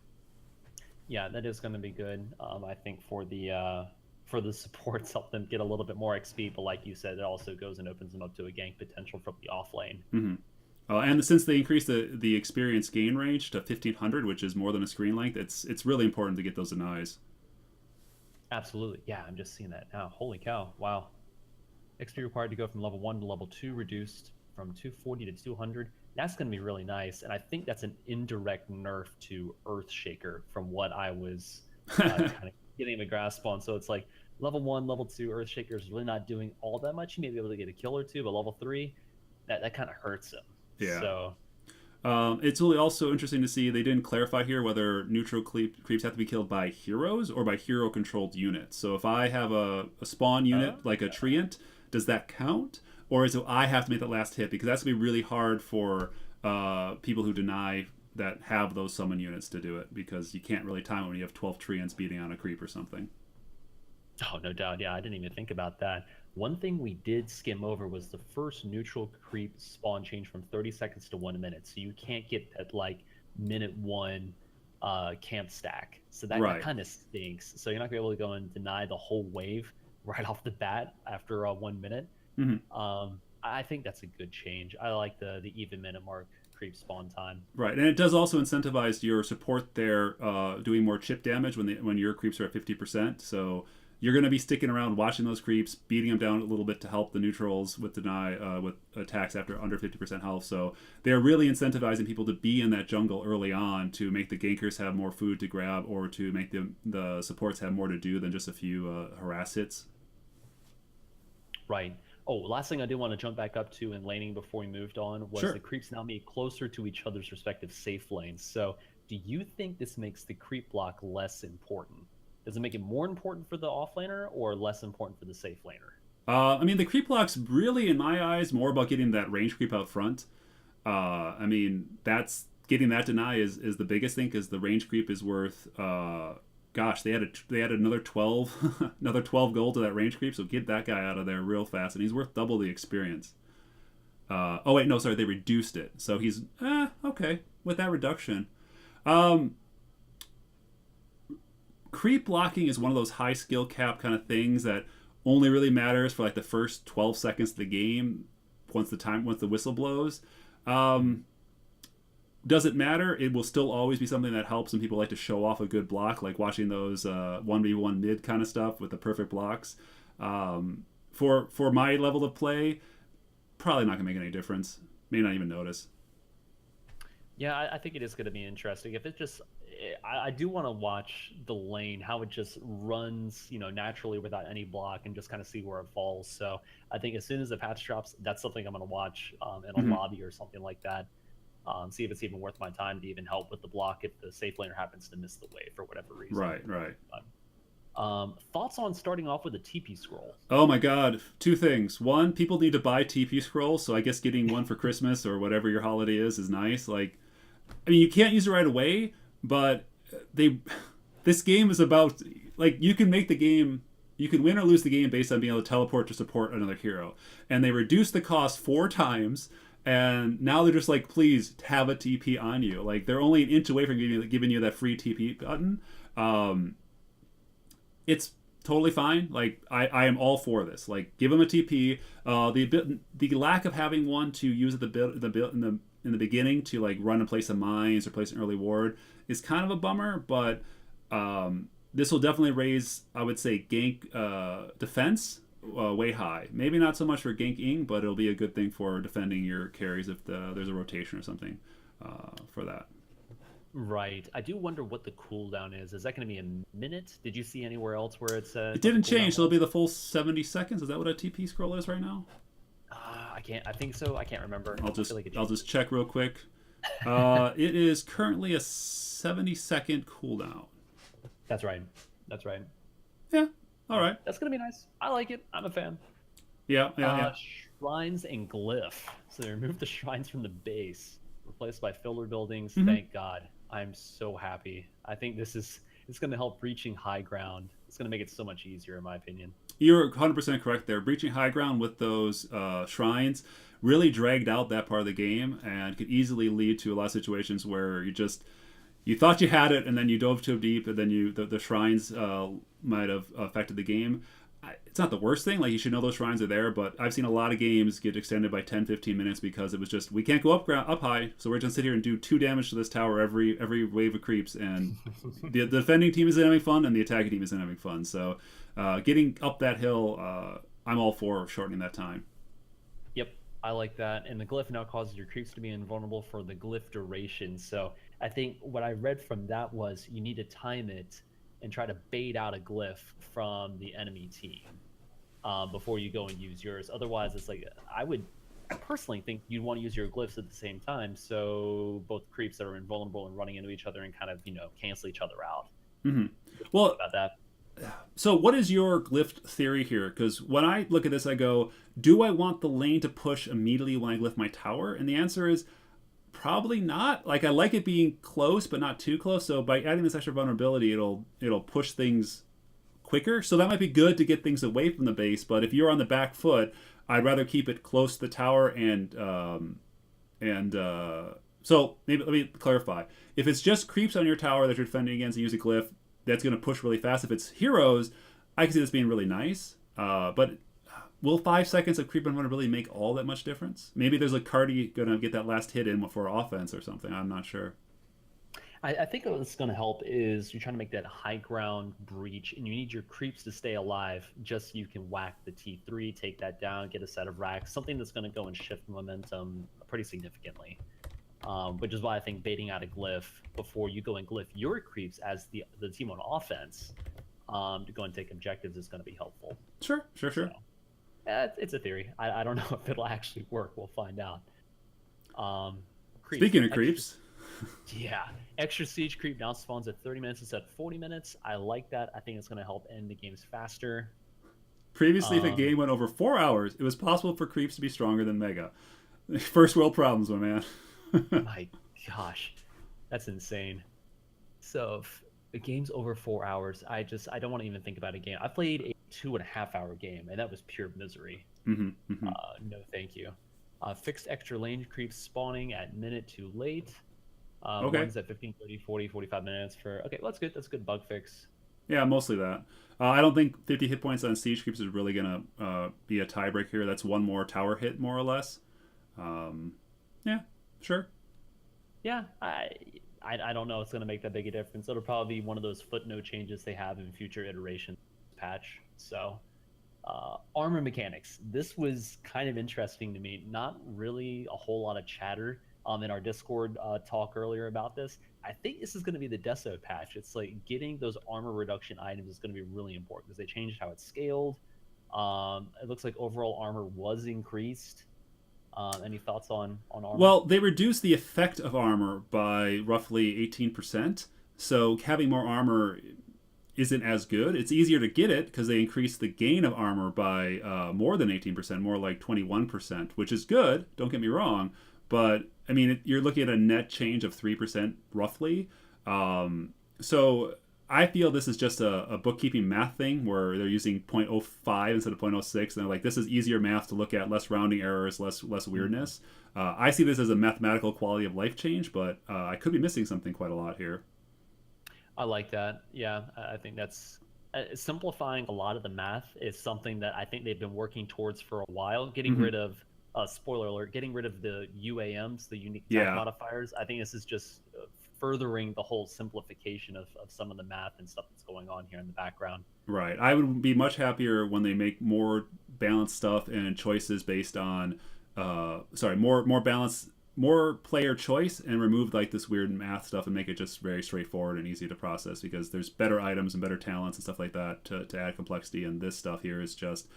yeah, that is going to be good. I think for the supports, help them get a little bit more XP. But like you said, it also goes and opens them up to a gank potential from the off lane. Hmm. And since they increased the experience gain range to 1500, which is more than a screen length, it's really important to get those denies. Absolutely, yeah. I'm just seeing that now. Holy cow! Wow. XP required to go from level 1 to level 2 reduced from 240 to 200. That's going to be really nice, and I think that's an indirect nerf to Earthshaker from what I was kind of getting a grasp on. So it's like level 1, level 2 Earthshaker is really not doing all that much. You may be able to get a kill or two, but level 3, that kind of hurts him. Yeah. So It's really also interesting to see they didn't clarify here whether neutral creeps have to be killed by heroes or by hero controlled units. So if I have a spawn uh, unit like a treant, does that count? Or is it I have to make that last hit? Because that's going to be really hard for people who deny that have those summon units to do it because you can't really time it when you have 12 treants beating on a creep or something. oh, no doubt. Yeah, I didn't even think about that. One thing we did skim over was the first neutral creep spawn change from 30 seconds to 1 minute. So you can't get that like minute one camp stack. So that Right. kind of stinks. So you're not gonna be able to go and deny the whole wave right off the bat after 1 minute. Hmm. I think that's a good change. I like the even minute mark creep spawn time. Right, and it does also incentivize your support there, doing more chip damage when your creeps are at 50%. So you're going to be sticking around watching those creeps, beating them down a little bit to help the neutrals with deny with attacks after under 50% health. So they're really incentivizing people to be in that jungle early on to make the gankers have more food to grab, or to make the supports have more to do than just a few harass hits. Right. Oh, last thing I did want to jump back up to in laning before we moved on was Sure. the creeps now made closer to each other's respective safe lanes. So, do you think this makes the creep block less important? Does it make it more important for the offlaner or less important for the safe laner? I mean, the creep block's really, in my eyes, more about getting that range creep out front. I mean, that's getting that deny is the biggest thing, because the range creep is worth. Gosh, they had another 12 another 12 gold to that range creep, so get that guy out of there real fast, and he's worth double the experience. Oh wait, no, sorry, they reduced it, so he's okay with that reduction. Creep blocking is one of those high skill cap kind of things that only really matters for like the first 12 seconds of the game. Once the whistle blows, does it matter? It will still always be something that helps, and people like to show off a good block, like watching those 1v1 mid kind of stuff with the perfect blocks. For my level of play, probably not gonna make any difference. May not even notice. Yeah, I think it is going to be interesting. If it just, I do want to watch the lane, how it just runs, naturally without any block, and just kind of see where it falls. So I think as soon as the patch drops, that's something I'm going to watch in a lobby or something like that. See if it's even worth my time to even help with the block if the safe laner happens to miss the wave for whatever reason. Right. Thoughts on starting off with a TP scroll? Oh my god, two things. One, people need to buy TP scrolls, so I guess getting one for Christmas or whatever your holiday is nice. Like, I mean, you can't use it right away, but this game is about, like, you can make the game, you can win or lose the game based on being able to teleport to support another hero. And they reduced the cost 4 times, and now they're just like, please have a TP on you. Like, they're only an inch away from giving you that free TP button. It's totally fine. Like, I am all for this. Like, give them a TP. The lack of having one to use at in the beginning to like run and play some mines or place an early ward is kind of a bummer, but this will definitely raise, I would say, gank defense way high. Maybe not so much for ganking, but it'll be a good thing for defending your carries if there's a rotation or something for that. Right. I do wonder what the cooldown is. Is that going to be a minute? Did you see anywhere else where it's it didn't change, so it'll be the full 70 seconds. Is that what a TP scroll is right now? I think so. I can't remember. I'll just check real quick. It is currently a 70-second cooldown. That's right. Yeah. All right. That's gonna be nice. I like it. I'm a fan. Yeah. Shrines and glyph. So they removed the shrines from the base, replaced by filler buildings. Mm-hmm. Thank God. I'm so happy. I think it's going to help breaching high ground. It's going to make it so much easier, in my opinion. You're 100% correct there. Breaching high ground with those shrines really dragged out that part of the game, and could easily lead to a lot of situations where you thought you had it, and then you dove too deep, and then the shrines might have affected the game. It's not the worst thing. Like, you should know those shrines are there, but I've seen a lot of games get extended by 10-15 minutes because it was just, we can't go up high, so we're just going to sit here and do 2 damage to this tower every wave of creeps, and the defending team isn't having fun, and the attacking team isn't having fun. So getting up that hill, I'm all for shortening that time. Yep, I like that. And the glyph now causes your creeps to be invulnerable for the glyph duration. So I think what I read from that was you need to time it and try to bait out a glyph from the enemy team before you go and use yours. Otherwise, it's like, I personally think you'd want to use your glyphs at the same time, so both creeps that are invulnerable and running into each other and kind of, cancel each other out. Mm-hmm. Well, about that. So what is your glyph theory here? Because when I look at this, I go, do I want the lane to push immediately when I glyph my tower? And the answer is probably not. Like, I like it being close, but not too close. So by adding this extra vulnerability, it'll push things quicker. So that might be good to get things away from the base. But if you're on the back foot, I'd rather keep it close to the tower. So maybe let me clarify. If it's just creeps on your tower that you're defending against and use a glyph, that's going to push really fast. If it's heroes, I can see this being really nice. But will 5 seconds of creep and run really make all that much difference? Maybe there's a Cardi gonna get that last hit in for offense or something. I'm not sure. I think what's going to help is you're trying to make that high ground breach, and you need your creeps to stay alive just so you can whack the T3, take that down, get a set of racks, something that's going to go and shift momentum pretty significantly. Which is why I think baiting out a glyph before you go and glyph your creeps as the team on offense to go and take objectives is going to be helpful. Sure. So, it's a theory. I don't know if it'll actually work. We'll find out. Speaking of creeps. Yeah, extra siege creep now spawns at 30 minutes instead of 40 minutes. I like that. I think it's going to help end the games faster. Previously, if a game went over 4 hours, it was possible for creeps to be stronger than Mega. First world problems, my man. My gosh, that's insane. So if a game's over 4 hours, I don't want to even think about a game. I played a 2.5 hour game, and that was pure misery. No, thank you. Fixed extra lane creeps spawning at minute too late. Okay. One's at 15, 30, 40, 45 minutes for... Okay, well, that's good. That's a good bug fix. Yeah, mostly that. I don't think 50 hit points on siege creeps is really going to be a tiebreaker here. That's one more tower hit, more or less. Yeah, sure. Yeah, I don't know. It's going to make that big a difference. It'll probably be one of those footnote changes they have in future iterations patch. So, armor mechanics. This was kind of interesting to me. Not really a whole lot of chatter in our Discord talk earlier about this. I think this is going to be the Deso patch. It's like getting those armor reduction items is going to be really important because they changed how it's scaled. It looks like overall armor was increased. Any thoughts on armor? Well, they reduced the effect of armor by roughly 18%. So having more armor isn't as good. It's easier to get it because they increased the gain of armor by more than 18%, more like 21%, which is good. Don't get me wrong. But, I mean, you're looking at a net change of 3% roughly. So I feel this is just a bookkeeping math thing where they're using 0.05 instead of 0.06. And they're like, this is easier math to look at, less rounding errors, less weirdness. I see this as a mathematical quality of life change, but I could be missing something quite a lot here. I like that. Yeah, I think that's simplifying a lot of the math is something that I think they've been working towards for a while. Getting rid of spoiler alert, getting rid of the UAMs, the unique attack modifiers. I think this is just furthering the whole simplification of some of the math and stuff that's going on here in the background. Right. I would be much happier when they make more balanced stuff and choices based on, more balanced, more player choice, and remove like this weird math stuff and make it just very straightforward and easy to process because there's better items and better talents and stuff like that to add complexity. And this stuff here is just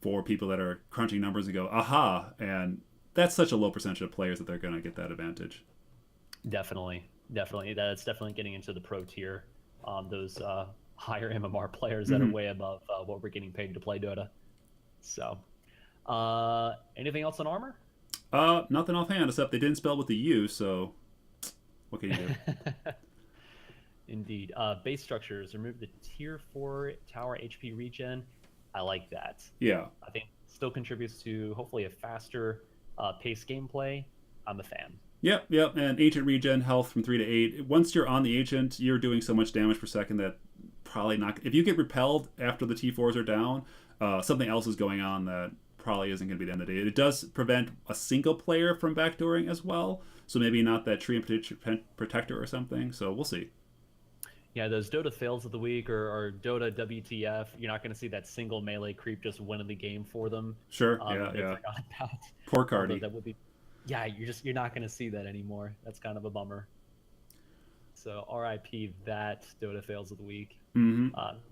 for people that are crunching numbers and go, aha, and that's such a low percentage of players that they're going to get that advantage. Definitely. That's definitely getting into the pro tier. Those higher MMR players that are way above what we're getting paid to play Dota. So, anything else on armor? Nothing offhand, except they didn't spell with the U, so what can you do? Indeed. Base structures, remove the tier 4 tower HP regen. I like that. Yeah. I think it still contributes to hopefully a faster paced gameplay. I'm a fan. Yep. And Ancient regen health from 3 to 8. Once you're on the Ancient, you're doing so much damage per second that probably not... If you get repelled after the T4s are down, something else is going on that probably isn't going to be the end of the day. It does prevent a single player from backdooring as well, so maybe not that tree protector or something, so we'll see. Yeah, those Dota fails of the week or Dota WTF, you're not going to see that single melee creep just winning the game for them. Sure, yeah. About. Poor Cardi. That would be, yeah, you're not going to see that anymore. That's kind of a bummer. So RIP that Dota fails of the week.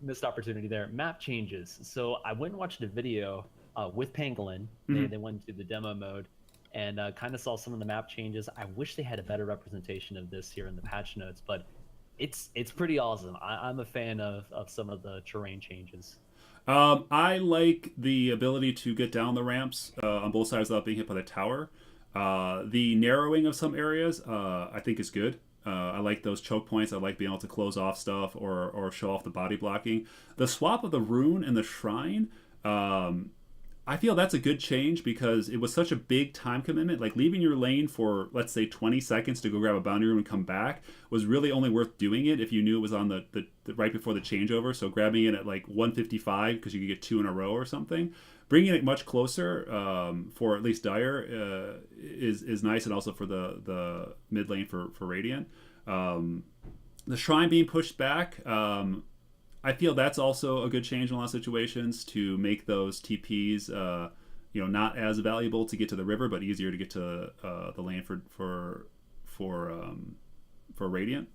Missed opportunity there. Map changes. So I went and watched a video with Pangolin. They went to the demo mode and kind of saw some of the map changes. I wish they had a better representation of this here in the patch notes, but it's pretty awesome. I'm a fan of some of the terrain changes. I like the ability to get down the ramps on both sides without being hit by the tower. The narrowing of some areas I think is good. I like those choke points. I like being able to close off stuff or show off the body blocking. The swap of the rune and the shrine, I feel that's a good change because it was such a big time commitment. Like leaving your lane for, let's say, 20 seconds to go grab a bounty room and come back was really only worth doing it if you knew it was on the right before the changeover. So grabbing it at like 155 because you could get two in a row or something. Bringing it much closer for at least Dire is nice, and also for the mid lane for Radiant. Um, the shrine being pushed back, I feel that's also a good change in a lot of situations to make those TPs, not as valuable to get to the river, but easier to get to the lane for Radiant.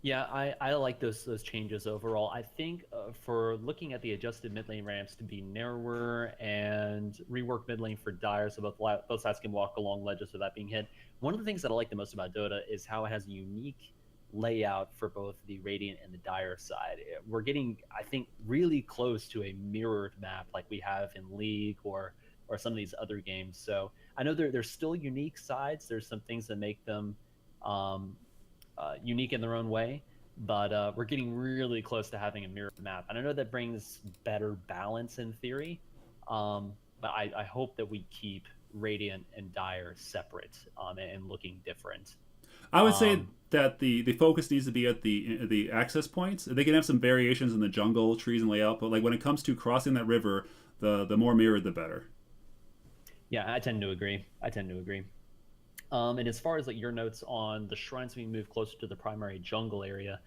Yeah, I like those changes overall. I think for looking at the adjusted mid lane ramps to be narrower and rework mid lane for Dire, so both sides can walk along ledges without being hit. One of the things that I like the most about Dota is how it has a unique layout for both the Radiant and the Dire side. We're getting, I think, really close to a mirrored map like we have in League or some of these other games. So I know there's still unique sides. There's some things that make them um, unique in their own way, but we're getting really close to having a mirrored map. And I know that brings better balance in theory, but I hope that we keep Radiant and Dire separate and looking different. I would say Um, that the focus needs to be at the access points. They can have some variations in the jungle trees and layout, but like when it comes to crossing that river, the more mirrored the better. yeah, I tend to agree. I tend to agree. And as far as like your notes on the shrines being moved closer to the primary jungle area,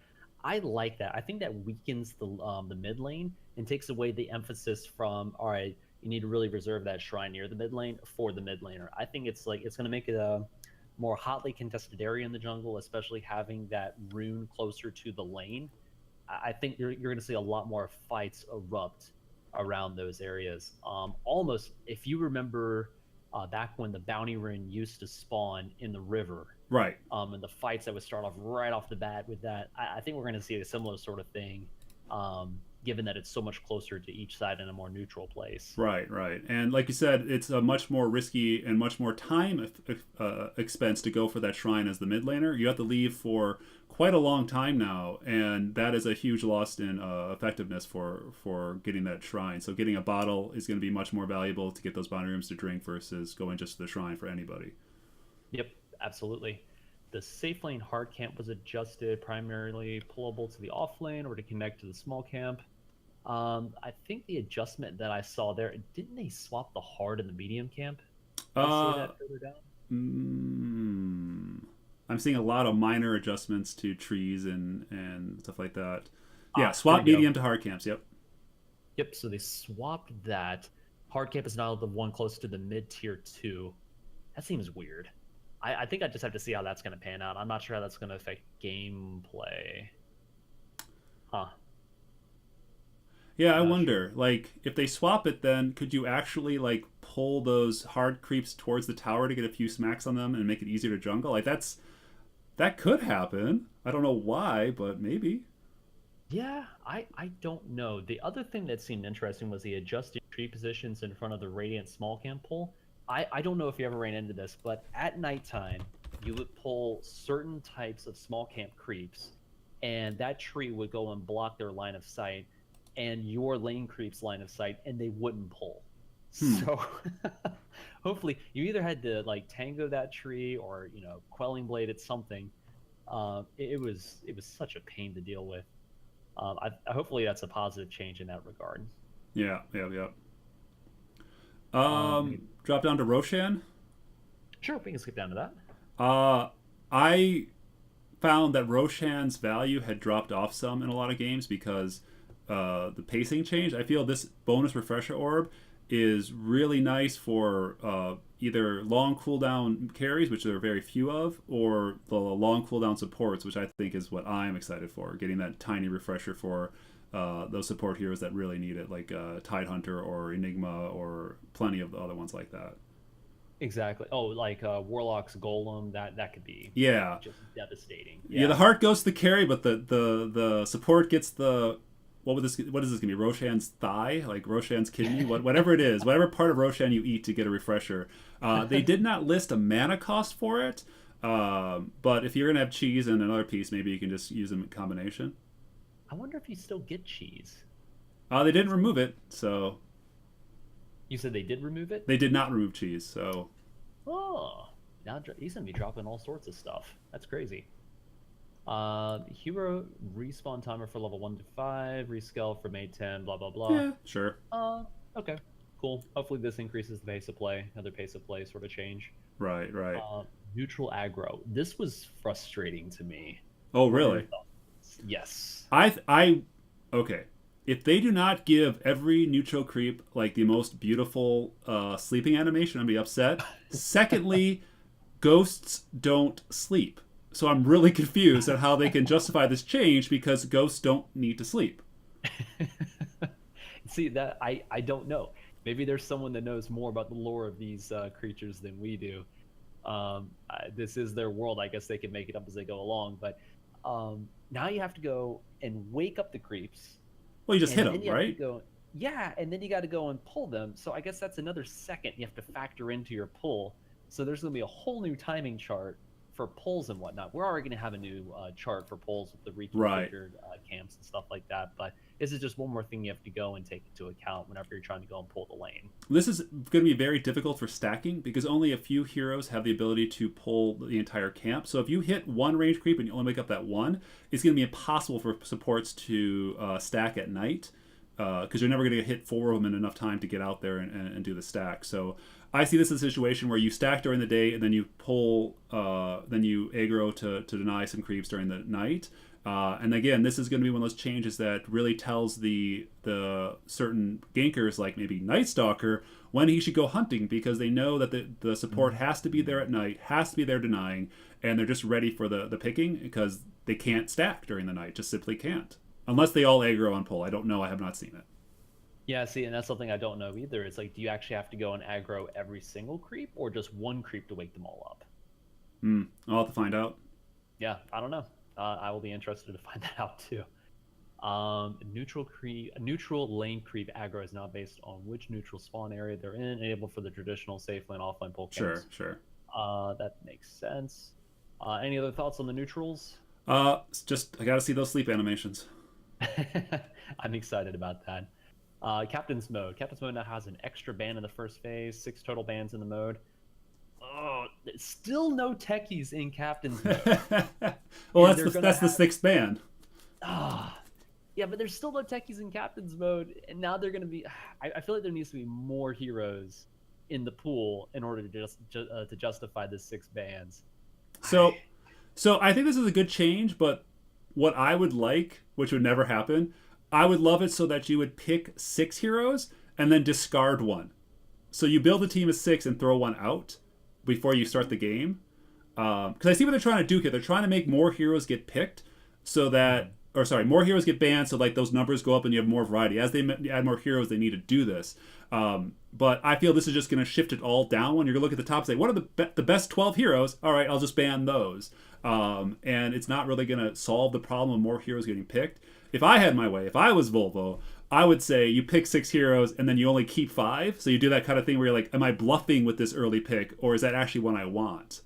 I like that. I think that weakens the mid lane and takes away the emphasis from, all right, you need to really reserve that shrine near the mid lane for the mid laner. I think it's going to make it a more hotly contested area in the jungle, especially having that rune closer to the lane. I think you're going to see a lot more fights erupt around those areas. Almost, if you remember back when the bounty rune used to spawn in the river, Right. and the fights that would start off right off the bat with that, I think we're going to see a similar sort of thing, given that it's so much closer to each side in a more neutral place. Right, right. And like you said, it's a much more risky and much more time expense to go for that shrine as the mid laner. You have to leave for quite a long time now, and that is a huge loss in effectiveness for getting that shrine. So getting a bottle is going to be much more valuable to get those bounty rooms to drink versus going just to the shrine for anybody. Yep, absolutely. The safe lane hard camp was adjusted primarily pullable to the off lane or to connect to the small camp. I think the adjustment that I saw there, didn't they swap the hard and the medium camp? Did I say Uh, that further down? mm, I'm seeing a lot of minor adjustments to trees and stuff like that. Yeah, Ah, here we swap go. medium to hard camps. Yep. Yep, so they swapped that. Hard camp is now the one close to the mid tier two. That seems weird. I think I just have to see how that's going to pan out. I'm not sure how that's going to affect gameplay. Huh. Yeah, I Not sure. wonder, like, if they swap it, then could you actually like pull those hard creeps towards the tower to get a few smacks on them and make it easier to jungle? Like that could happen. I don't know why, but maybe. Yeah, I don't know. The other thing that seemed interesting was the adjusted tree positions in front of the Radiant small camp pole. I don't know if you ever ran into this, but at nighttime, you would pull certain types of small camp creeps, and that tree would go and block their line of sight and your lane creeps line of sight, and they wouldn't pull. Hmm. So hopefully you either had to like tango that tree or quelling blade at something. It was such a pain to deal with. Hopefully that's a positive change in that regard. Yeah, yeah, yeah. We can, Drop down to Roshan. sure, we can skip down to that. Uh, I found that Roshan's value had dropped off some in a lot of games because the pacing changed. I feel this bonus refresher orb is really nice for either long cooldown carries, which there are very few of, or the long cooldown supports, which I think is what I'm excited for. Getting that tiny refresher for those support heroes that really need it, like Tidehunter or Enigma or plenty of the other ones like that. Exactly. Oh, like Warlock's Golem, that could be Yeah, just devastating. yeah. The Yeah. heart goes to the carry, but the support gets the what is this gonna be? Roshan's thigh, like Roshan's kidney, whatever it is, whatever part of Roshan you eat to get a refresher. They did not list a mana cost for it, but if you're gonna have cheese and another piece, maybe you can just use them in combination. I wonder if you still get cheese. They didn't That's remove it, so You said they did remove it? They did not remove cheese, so Oh, now he's gonna be dropping all sorts of stuff. That's crazy. Hero respawn timer for level 1 to 5, rescale from 8-10, blah blah blah. yeah, sure. Okay, cool. Hopefully this increases the pace of play, another pace of play sort of change. Right, right. Neutral aggro. This was frustrating to me. Oh, What are your really? thoughts? Yes. Okay. If they do not give every neutral creep like the most beautiful sleeping animation, I'd be upset. Secondly, ghosts don't sleep. So I'm really confused at how they can justify this change because ghosts don't need to sleep. See that I don't know. Maybe there's someone that knows more about the lore of these creatures than we do. This is their world. I guess they can make it up as they go along. But now you have to go and wake up the creeps, Well, you just hit and them, then you have to right? go. Yeah, and then you got to go and pull them. So I guess that's another second you have to factor into your pull. So there's going to be a whole new timing chart for pulls and whatnot. We're already going to have a new chart for pulls with the Right. reconfigured camps and stuff like that. But this is just one more thing you have to go and take into account whenever you're trying to go and pull the lane. This is going to be very difficult for stacking because only a few heroes have the ability to pull the entire camp. So if you hit one range creep and you only wake up that one, it's going to be impossible for supports to stack at night because you're never going to hit four of them in enough time to get out there and do the stack. So I see this as a situation where you stack during the day and then you pull, then you aggro to deny some creeps during the night. And again, this is going to be one of those changes that really tells the certain gankers, like maybe Night Stalker, when he should go hunting because they know that the support has to be there at night, has to be there denying, and they're just ready for the picking because they can't stack during the night, just simply can't. Unless they all aggro on pull. I don't know. I have not seen it. Yeah, see, and that's something I don't know either. It's like, do you actually have to go and aggro every single creep or just one creep to wake them all up? I'll have to find out. Yeah, I don't know. I will be interested to find that out too. Neutral lane creep aggro is now based on which neutral spawn area they're in, enabled for the traditional safe lane offline pull Sure, camps. sure. That makes sense. Any other thoughts on the neutrals? It's just I got to see those sleep animations. I'm excited about that. Captain's mode. Captain's mode now has an extra ban in the first phase, 6 total bans in the mode. Oh, still no techies in Captain's mode. Well, And that's the sixth band. Ah, yeah, but there's still no techies in Captain's mode, and now they're going to be. I feel like there needs to be more heroes in the pool in order to justify the 6 bans. So, so I think this is a good change, but what I would like, which would never happen, I would love it so that you would pick 6 heroes and then discard one. So you build a team of 6 and throw one out before you start the game. Because I see what they're trying to do here. They're trying to make more heroes get picked so that, or sorry, more heroes get banned so like those numbers go up and you have more variety. As they add more heroes, they need to do this. But I feel this is just going to shift it all down when you're going to look at the top and say, what are the best 12 heroes? All right, I'll just ban those. And it's not really going to solve the problem of more heroes getting picked. If I had my way, if I was Volvo, I would say you pick 6 heroes and then you only keep 5. So you do that kind of thing where you're like, am I bluffing with this early pick or is that actually what I want?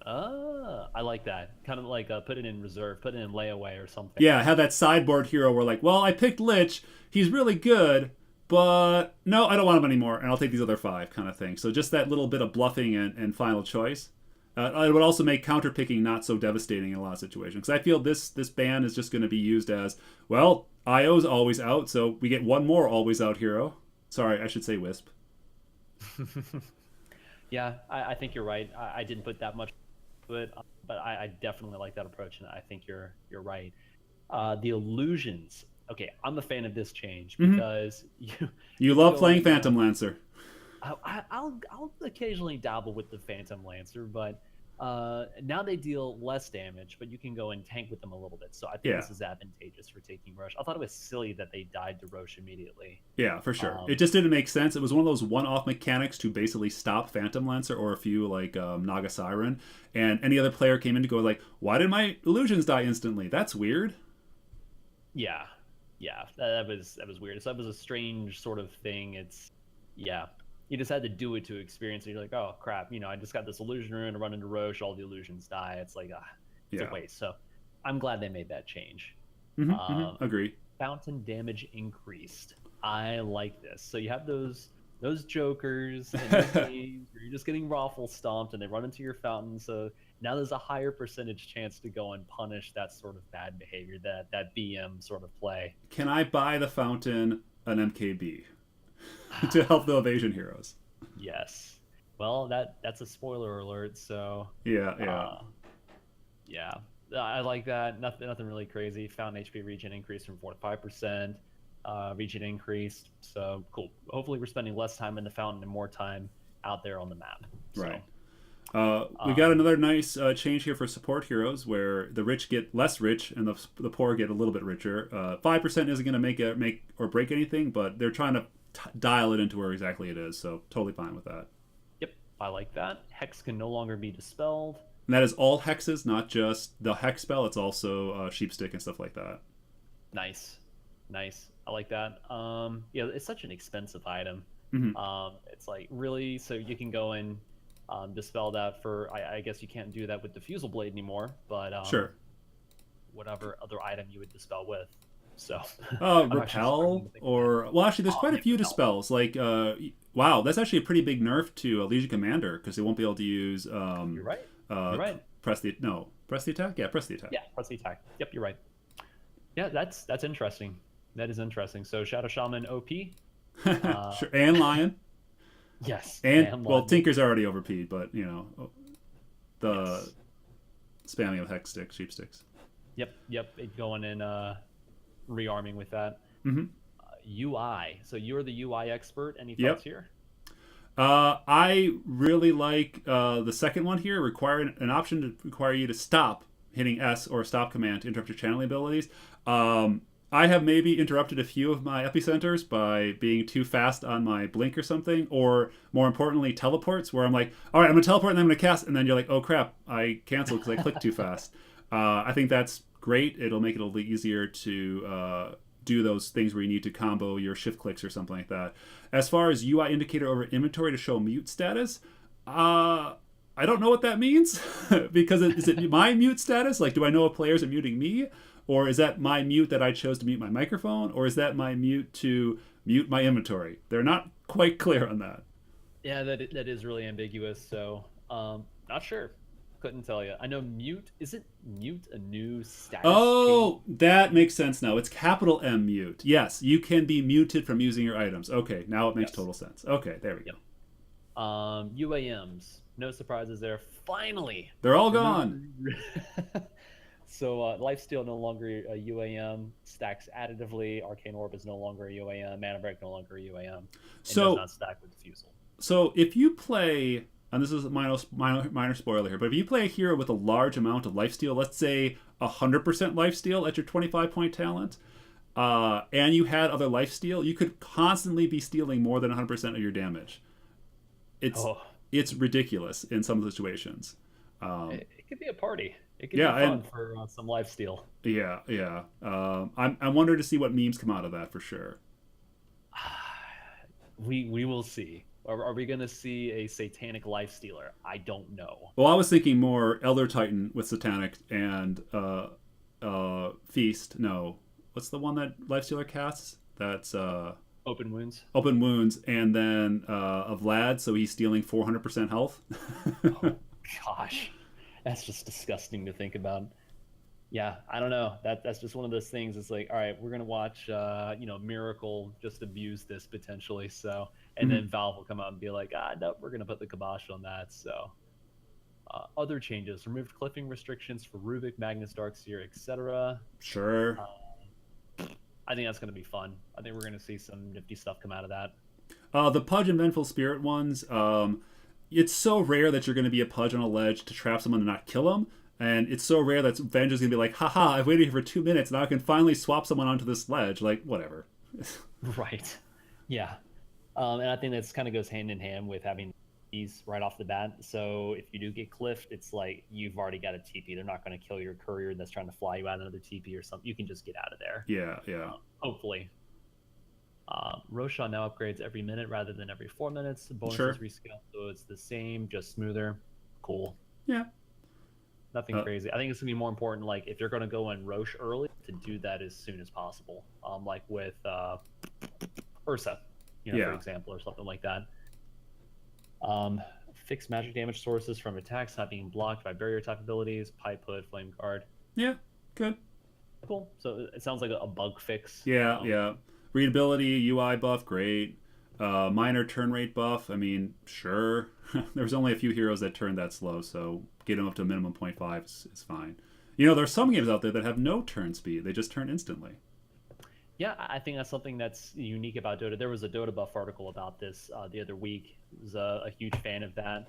I like that. Kind of like put it in reserve, put it in layaway or something. Yeah, have that sideboard hero where like, well, I picked Lich, he's really good, but no, I don't want him anymore, and I'll take these other 5 kind of thing. So just that little bit of bluffing and final choice. It would also make counter picking not so devastating in a lot of situations. Because I feel this ban is just going to be used as, well, IO's always out, so we get one more always out hero. Sorry, I should say Wisp. Yeah, I think you're right. I didn't put that much to it, but I definitely like that approach, and I think you're right. The illusions. Okay, I'm a fan of this change because you love playing Phantom Lancer. I'll occasionally dabble with the Phantom Lancer, but now they deal less damage, but you can go and tank with them a little bit. So I think this is advantageous for taking Roche. I thought it was silly that they died to Roche immediately. Yeah, for sure. It just didn't make sense. It was one of those one-off mechanics to basically stop Phantom Lancer or a few like Naga Siren, and any other player came in to go like, why did my illusions die instantly? That's weird. Yeah, that was weird. So that was a strange sort of thing. You just had to do it to experience it. You're like, oh crap, I just got this illusion rune to run into Roche, all the illusions die. It's like, it's a waste. So I'm glad they made that change. Agree. Fountain damage increased. I like this. So you have those those jokers in those games where you're just getting raffle stomped and they run into your fountain. So now there's a higher percentage chance to go and punish that sort of bad behavior, that BM sort of play. Can I buy the fountain an MKB to help the evasion heroes? Yes. Well, that's a spoiler alert. So Yeah, yeah. uh, yeah, I like that. Nothing really crazy. Fountain HP regen increased from 4 to 5%. Regen increased. So cool. Hopefully, we're spending less time in the fountain and more time out there on the map. So, Right. We got another nice change here for support heroes, where the rich get less rich and the poor get a little bit richer. 5% isn't going to make or break anything, but they're trying to dial it into where exactly it is. So totally fine with that. yep, I like that. Hex can no longer be dispelled. And that is all hexes, not just the hex spell. It's also sheepstick and stuff like that. Nice, nice. I like that. Yeah, it's such an expensive item. Mm-hmm. It's like really, so you can go and dispel that for. I guess you can't do that with diffusal blade anymore, but Sure. whatever other item you would dispel with. So I'm actually starting Repel to think or well, actually, there's oh, quite a yeah, few repel. dispels. Like, wow, that's actually a pretty big nerf to Legion Commander because they won't be able to use You're right. uh, You're right. press the attack. Yeah, press the attack. Yeah, press the attack. Yep, you're right. Yeah, that's interesting. That is interesting. So Shadow Shaman OP. Sure, and Lion, Yes, and well, London. Tinker's already overpeed, but the Yes. spamming of hex sticks, sheep sticks. Yep. Going in rearming with that. Mm-hmm. UI. So you're the UI expert. Any Yep. thoughts here? I really like the second one here, requiring an option to require you to stop hitting S or stop command to interrupt your channeling abilities. I have maybe interrupted a few of my epicenters by being too fast on my blink or something, or more importantly, teleports, where I'm like, all right, I'm going to teleport and then I'm going to cast, and then you're like, oh crap, I canceled because I clicked too fast. I think that's great. It'll make it a little easier to do those things where you need to combo your shift clicks or something like that. As far as UI indicator over inventory to show mute status, I don't know what that means because is it my mute status? Like, do I know if players are muting me? Or is that my mute that I chose to mute my microphone? Or is that my mute to mute my inventory? They're not quite clear on that. Yeah, that is really ambiguous. So not sure. Couldn't tell you. I know mute. Isn't mute a new status change? Oh, that makes sense now. It's capital M mute. Yes, you can be muted from using your items. Okay, now it makes Yes. total sense. Okay, there we go. Yep. UAMs. No surprises there. Finally. They're all gone. So Lifesteal no longer a UAM. Stacks additively. Arcane Orb is no longer a UAM. Mana Break no longer a UAM. And So does not stack with Diffusal. So if you play, and this is a minor spoiler here, but if you play a hero with a large amount of lifesteal, let's say 100% lifesteal at your 25-point talent, and you had other lifesteal, you could constantly be stealing more than 100% of your damage. It's ridiculous in some situations. It could be a party. It could Yeah, be fun and for some lifesteal. yeah. I wonder to see what memes come out of that for sure. We will see. Are we going to see a satanic lifestealer? I don't know. Well, I was thinking more Elder Titan with Satanic and Feast. No, what's the one that Lifestealer casts? That's Open wounds. Open Wounds, and then a Vlad, so he's stealing 400% health. Oh, gosh, that's just disgusting to think about. Yeah, I don't know. That's just one of those things. It's like, all right, we're gonna watch, Miracle just abuse this potentially. So, and then Valve will come out and be like, no, we're gonna put the kibosh on that. So, other changes: removed cliffing restrictions for Rubik, Magnus, Darkseer, etc. Sure. I think that's gonna be fun. I think we're gonna see some nifty stuff come out of that. The Pudge and Vengeful Spirit ones, it's so rare that you're going to be a Pudge on a ledge to trap someone and not kill them. And it's so rare that Venge is going to be like, haha, I've waited here for 2 minutes, now I can finally swap someone onto this ledge. Like, whatever. Right. Yeah. And I think that's kind of goes hand in hand with having these right off the bat. So if you do get cliffed, it's like you've already got a TP. They're not going to kill your courier that's trying to fly you out another TP or something. You can just get out of there. Yeah. Hopefully. Roshan now upgrades every minute rather than every 4 minutes. The bonus Sure. is rescaled, so it's the same, just smoother. Cool. Yeah. Nothing crazy. I think it's gonna be more important, like if you're gonna go in Roche early, to do that as soon as possible. Like with Ursa. for Yeah. example, or something like that. Fixed magic damage sources from attacks not being blocked by barrier type abilities, pipe hood, flame guard. Yeah. Good. Cool. So it sounds like a bug fix. Yeah. Yeah. Readability, UI buff, great. Minor turn rate buff. I mean, sure. There's only a few heroes that turn that slow, so get them up to a minimum 0.5 is fine. There's some games out there that have no turn speed; they just turn instantly. Yeah, I think that's something that's unique about Dota. There was a Dota buff article about this the other week. I was a huge fan of that.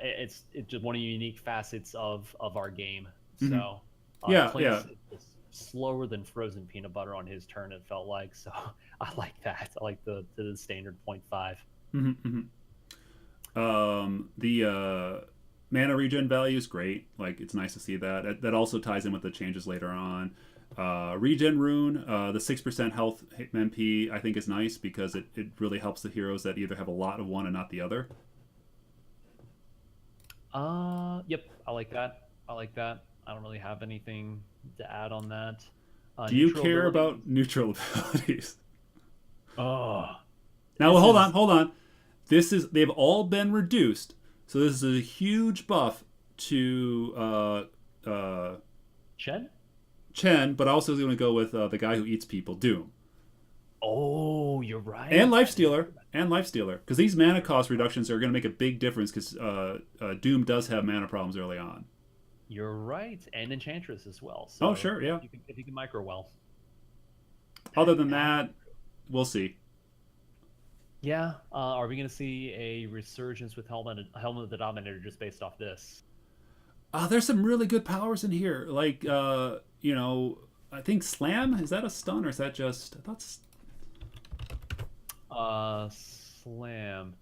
It's just one of the unique facets of our game. Mm-hmm. So Yeah, Clink's yeah. slower than frozen peanut butter on his turn. It felt like so. I like that. I like the standard 0.5. Mm-hmm, the mana regen value is great. Like, it's nice to see that. That also ties in with the changes later on. Regen rune, the 6% health MP, I think is nice because it really helps the heroes that either have a lot of one and not the other. Yep, I like that. I like that. I don't really have anything to add on that. Do you Neutral care abilities. about neutral abilities? Oh, Now, this hold is on, hold on. They've all been reduced, so this is a huge buff to Chen. Chen, but also going to go with the guy who eats people, Doom, Oh, you're right. and Lifestealer, because these mana cost reductions are going to make a big difference because Doom does have mana problems early on. You're right, and Enchantress as well. So Oh, sure, yeah. if you can micro well. Other than that, we'll see. Yeah. Are we going to see a resurgence with Helmet of the Dominator just based off this? There's some really good powers in here. Like, I think Slam, is that a stun or is that just... I thought... Slam.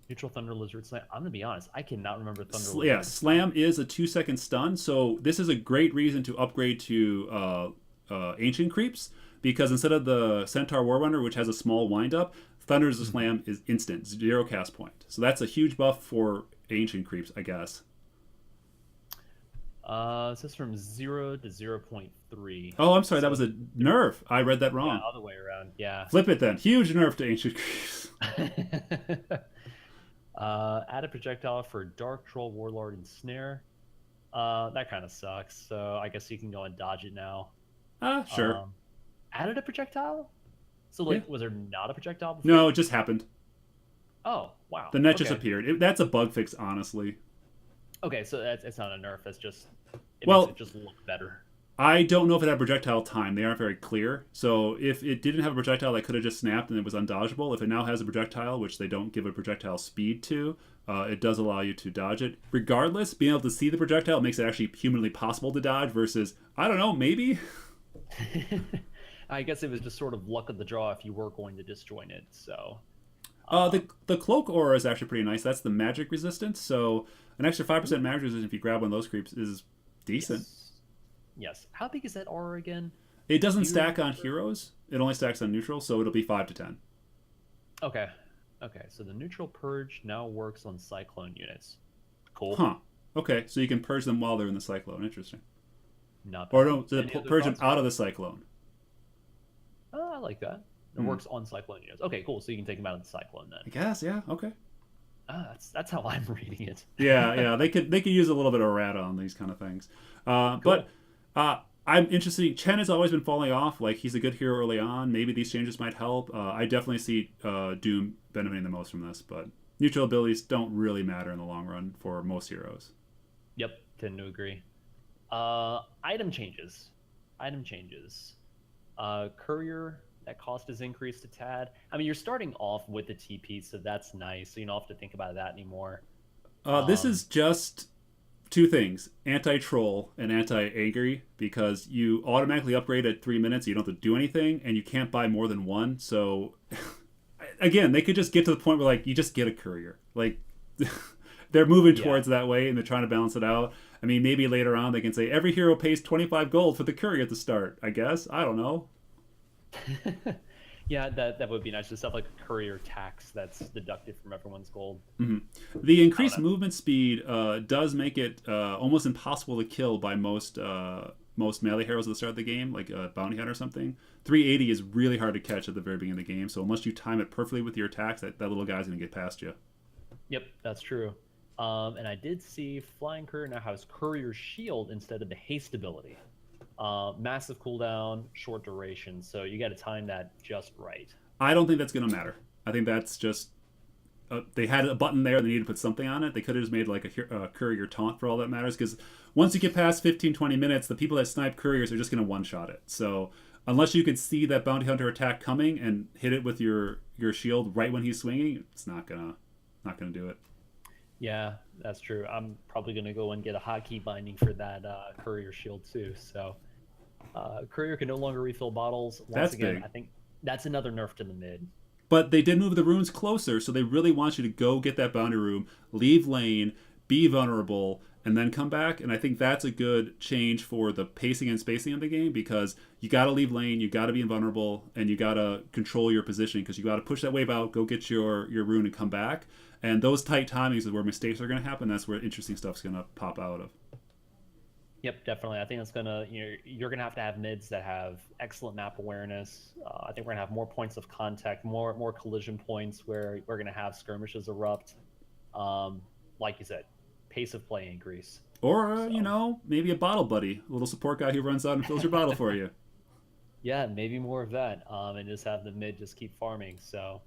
Neutral Thunder Lizard Slam. I'm going to be honest. I cannot remember Thunder Lizard. Yeah, Slam is a 2-second stun, so this is a great reason to upgrade to Ancient Creeps, because instead of the Centaur Warrunner, which has a small wind-up, Thunder's Slam is instant, 0 cast point. So that's a huge buff for Ancient Creeps, I guess. It says from 0 to 0.3. Oh, I'm sorry, that was a nerf. I read that wrong. Yeah, other way around. Yeah. Flip it then. Huge nerf to Ancient Creeps. Add a projectile for Dark Troll, Warlord, and Snare. That kind of sucks. So I guess you can go and dodge it now. Sure. Added a projectile? So was there not a projectile before? No, it just happened. Oh, wow. The net just appeared. That's a bug fix, honestly. Okay, so it's not a nerf. It's just it Well, makes it just look better. I don't know if it had projectile time. They aren't very clear. So if it didn't have a projectile that could have just snapped and it was undodgeable, if it now has a projectile, which they don't give a projectile speed to, it does allow you to dodge it. Regardless, being able to see the projectile makes it actually humanly possible to dodge versus, I don't know, maybe? I guess it was just sort of luck of the draw if you were going to disjoint it. So the cloak aura is actually pretty nice. That's the magic resistance. So an extra 5% magic resistance if you grab one of those creeps is decent. Yes. How big is that aura again? It doesn't stack on heroes. It only stacks on neutral, so it'll be 5 to 10. Okay. Okay, so the neutral purge now works on cyclone units. Cool. Huh. Okay, so you can purge them while they're in the cyclone. Interesting. Not bad. Or no, purge them thoughts? out of the cyclone. Oh, I like that. It works on cyclone units. Okay, cool. So you can take them out of the cyclone then. I guess, yeah, okay. That's how I'm reading it. Yeah. They could use a little bit of errata on these kind of things. Cool. But I'm interested. Chen has always been falling off. Like, he's a good hero early on. Maybe these changes might help. I definitely see Doom benefiting the most from this, but neutral abilities don't really matter in the long run for most heroes. Yep, tend to agree. Item changes. Courier, that cost is increased a tad. I mean, you're starting off with the TP, so that's nice. So you don't have to think about that anymore. This is just two things: anti-troll and anti-angry, because you automatically upgrade at 3 minutes. You don't have to do anything, and you can't buy more than one. So, again, they could just get to the point where, like, you just get a courier. Like, they're moving towards that way, and they're trying to balance it out. I mean, maybe later on they can say every hero pays 25 gold for the courier at the start. I guess, I don't know. Yeah, that would be nice. Just have like a courier tax that's deducted from everyone's gold. Mm-hmm. The increased movement speed does make it almost impossible to kill by most most melee heroes at the start of the game, like a bounty hunter or something. 380 is really hard to catch at the very beginning of the game. So unless you time it perfectly with your attacks, that little guy's gonna get past you. Yep, that's true. And I did see Flying Courier now has Courier Shield instead of the haste ability. Massive cooldown, short duration, so you got to time that just right. I don't think that's gonna matter. I think that's just they had a button there. They needed to put something on it. They could have just made like a courier taunt for all that matters. Because once you get past 15, 20 minutes, the people that snipe couriers are just going to one-shot it. So unless you can see that bounty hunter attack coming and hit it with your shield right when he's swinging, it's not gonna do it. Yeah, that's true. I'm probably going to go and get a hotkey binding for that courier shield too. So courier can no longer refill bottles. Once That's again, big. I think that's another nerf to the mid. But they did move the runes closer, so they really want you to go get that bounty room, leave lane, be vulnerable, and then come back. And I think that's a good change for the pacing and spacing of the game because you got to leave lane, you got to be invulnerable, and you got to control your position because you got to push that wave out, go get your rune, and come back. And those tight timings is where mistakes are going to happen. That's where interesting stuff's going to pop out of. Yep, definitely. I think it's gonna you're gonna have mids that have excellent map awareness. I think we're gonna have more points of contact, more collision points where we're gonna have skirmishes erupt. Like you said, pace of play increase. Or, So maybe a bottle buddy, a little support guy who runs out and fills your bottle for you. yeah, maybe more of that. And just have the mid just keep farming. So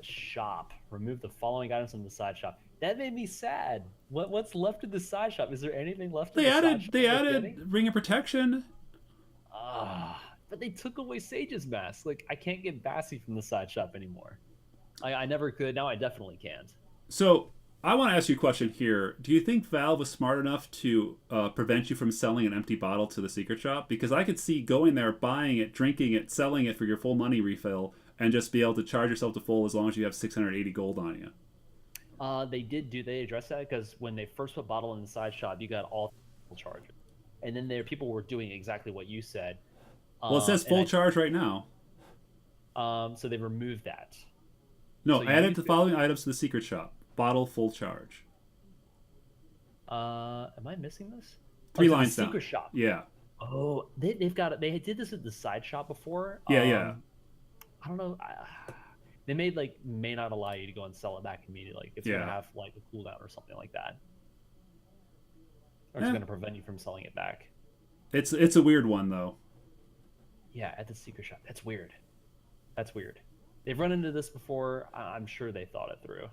shop. Remove the following items from the side shop. That made me sad. What's left in the side shop? Is there anything left in the side shop? They added Ring of Protection. But they took away Sage's mask. Like I can't get Bassy from the side shop anymore. I never could. Now I definitely can't. So I want to ask you a question here. Do you think Valve was smart enough to prevent you from selling an empty bottle to the secret shop? Because I could see going there, buying it, drinking it, selling it for your full money refill, and just be able to charge yourself to full as long as you have 680 gold on you. They addressed that because when they first put bottle in the side shop, you got all full charges, and then people were doing exactly what you said. Well, it says full charge right now. So they removed that. No, So added the following items to the secret shop. Bottle full charge. Am I missing this? Three Oh, lines the down. secret shop. Yeah. Oh, they've got it. They did this at the side shop before. Yeah. I don't know. They may not allow you to go and sell it back immediately. Like it's gonna have like a cooldown or something like that, or it's gonna prevent you from selling it back. It's a weird one though. Yeah, at the secret shop. That's weird. That's weird. They've run into this before. I'm sure they thought it through.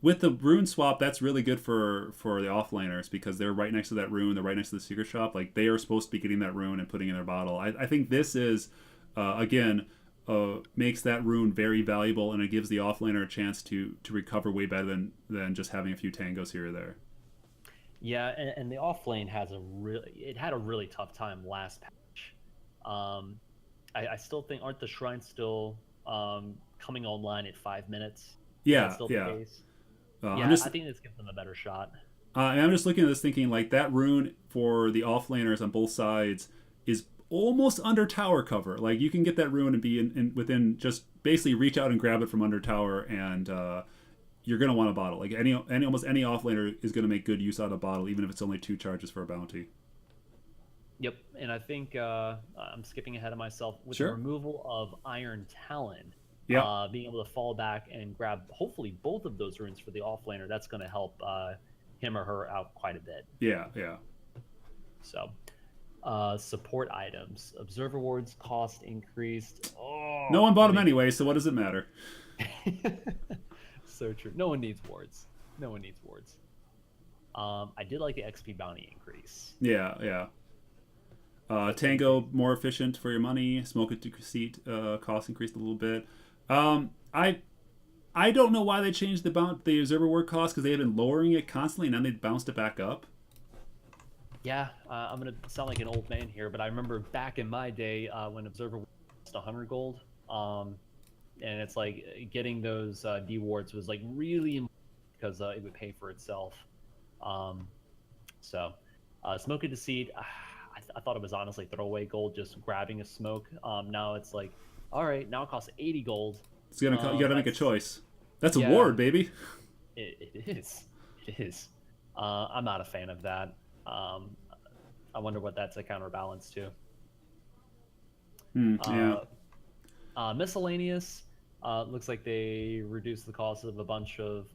With the rune swap, that's really good for the offlaners because they're right next to that rune. They're right next to the secret shop. Like they are supposed to be getting that rune and putting it in their bottle. I think this is again. Makes that rune very valuable, and it gives the offlaner a chance to recover way better than just having a few tangos here or there. Yeah, and the offlane had a really tough time last patch. I still think aren't the shrines still coming online at 5 minutes? Yeah, That's still the case. I think this gives them a better shot. I'm just looking at this thinking like that rune for the offlaners on both sides is almost under tower cover. Like you can get that rune and be in within just basically reach out and grab it from under tower, and you're gonna want a bottle. Like almost any offlaner is gonna make good use out of a bottle, even if it's only 2 charges for a bounty. Yep, and I think I'm skipping ahead of myself with the removal of Iron Talon. Yeah, being able to fall back and grab hopefully both of those runes for the offlaner, that's going to help him or her out quite a bit. Yeah. So. Support items. Observer wards cost increased. Oh, no one bought them anyway, so what does it matter? So true. No one needs wards. I did like the XP bounty increase. Yeah. Tango more efficient for your money. Smoke it to seat cost increased a little bit. I don't know why they changed the observer ward cost because they had been lowering it constantly and then they bounced it back up. Yeah, I'm gonna sound like an old man here, but I remember back in my day when Observer was 100 gold, and it's like getting those D wards was like really important because it would pay for itself. Smoke and Deceit, I thought it was honestly throwaway gold, just grabbing a smoke. Now it's like, all right, now it costs 80 gold. It's you gotta make a choice. That's a ward, baby. It is. I'm not a fan of that. I wonder what that's a counterbalance to. Yeah. Uh, Miscellaneous. Looks like they reduced the cost of a bunch of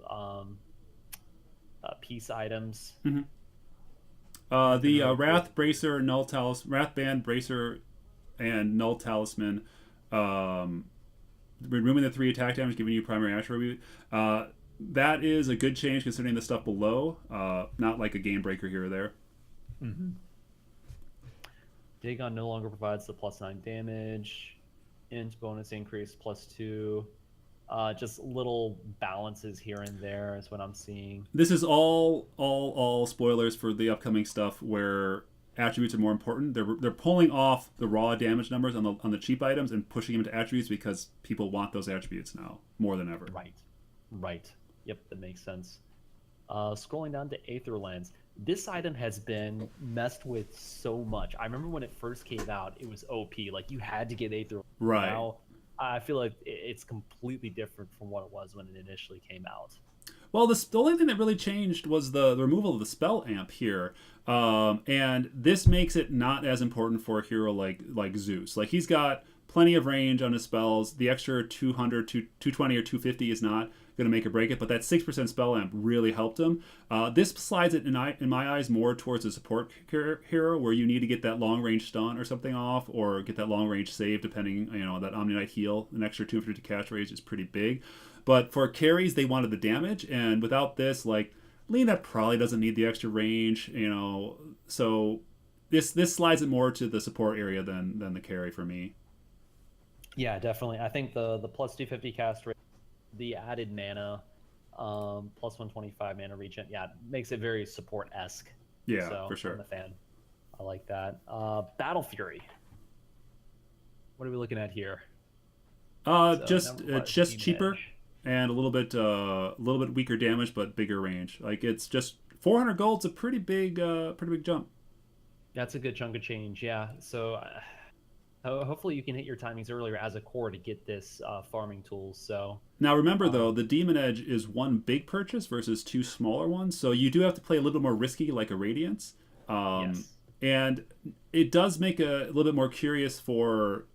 piece items. Hmm. Nothing The really crazy. Wrath Bracer, Null Talisman, Wrath Band Bracer, and Null Talisman, um, removing the 3 attack damage, giving you primary attribute. That is a good change considering the stuff below. Not like a game breaker here or there. Mm-hmm. Dagon no longer provides the +9 damage. Int bonus increase +2. Just little balances here and there is what I'm seeing. This is all spoilers for the upcoming stuff where attributes are more important. They're pulling off the raw damage numbers on the cheap items and pushing them into attributes because people want those attributes now more than ever. Right. Right. Yep, that makes sense. Scrolling down to Aetherlands. This item has been messed with so much. I remember when it first came out, it was OP. Like, you had to get Aether. Right. Now, I feel like it's completely different from what it was when it initially came out. Well, the only thing that really changed was the removal of the spell amp here, and this makes it not as important for a hero like Zeus. Like he's got plenty of range on his spells. The extra 200, 220, or 250 is not going to make or break it, but that 6% spell amp really helped him. This slides it in my eyes more towards a support hero where you need to get that long range stun or something off, or get that long range save, depending, that Omni-Knight heal. An extra 250 cast range is pretty big. But for carries, they wanted the damage, and without this, like Lena probably doesn't need the extra range, So this slides it more to the support area than the carry for me. Yeah, definitely. I think the +250 cast rate, the added mana, +125 mana regen, yeah, makes it very support-esque. Yeah, so, for sure. I'm a fan. I like that. Battle Fury. What are we looking at here? Just cheaper and a little bit weaker damage, but bigger range. Like it's just 400 gold's a pretty big jump. That's a good chunk of change, yeah. So hopefully you can hit your timings earlier as a core to get this farming tools. So now remember though, the Demon Edge is one big purchase versus 2 smaller ones, so you do have to play a little bit more risky, like a Radiance. Yes. And it does make a little bit more curious for.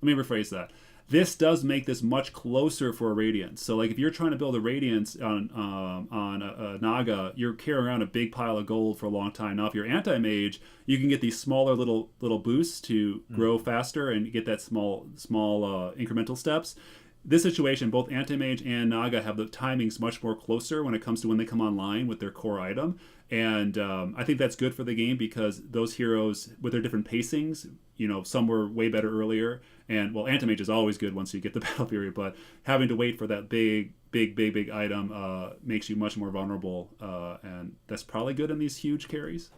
Let me rephrase that. This does make this much closer for a Radiance. So, like, if you're trying to build a Radiance on a Naga, you're carrying around a big pile of gold for a long time. Now, if you're anti-mage, you can get these smaller little boosts to grow faster and get that small incremental steps. This situation, both anti-mage and Naga have the timings much more closer when it comes to when they come online with their core item. And I think that's good for the game because those heroes, with their different pacings, some were way better earlier. And, well, anti-mage is always good once you get the battle period, but having to wait for that big item makes you much more vulnerable. And that's probably good in these huge carries.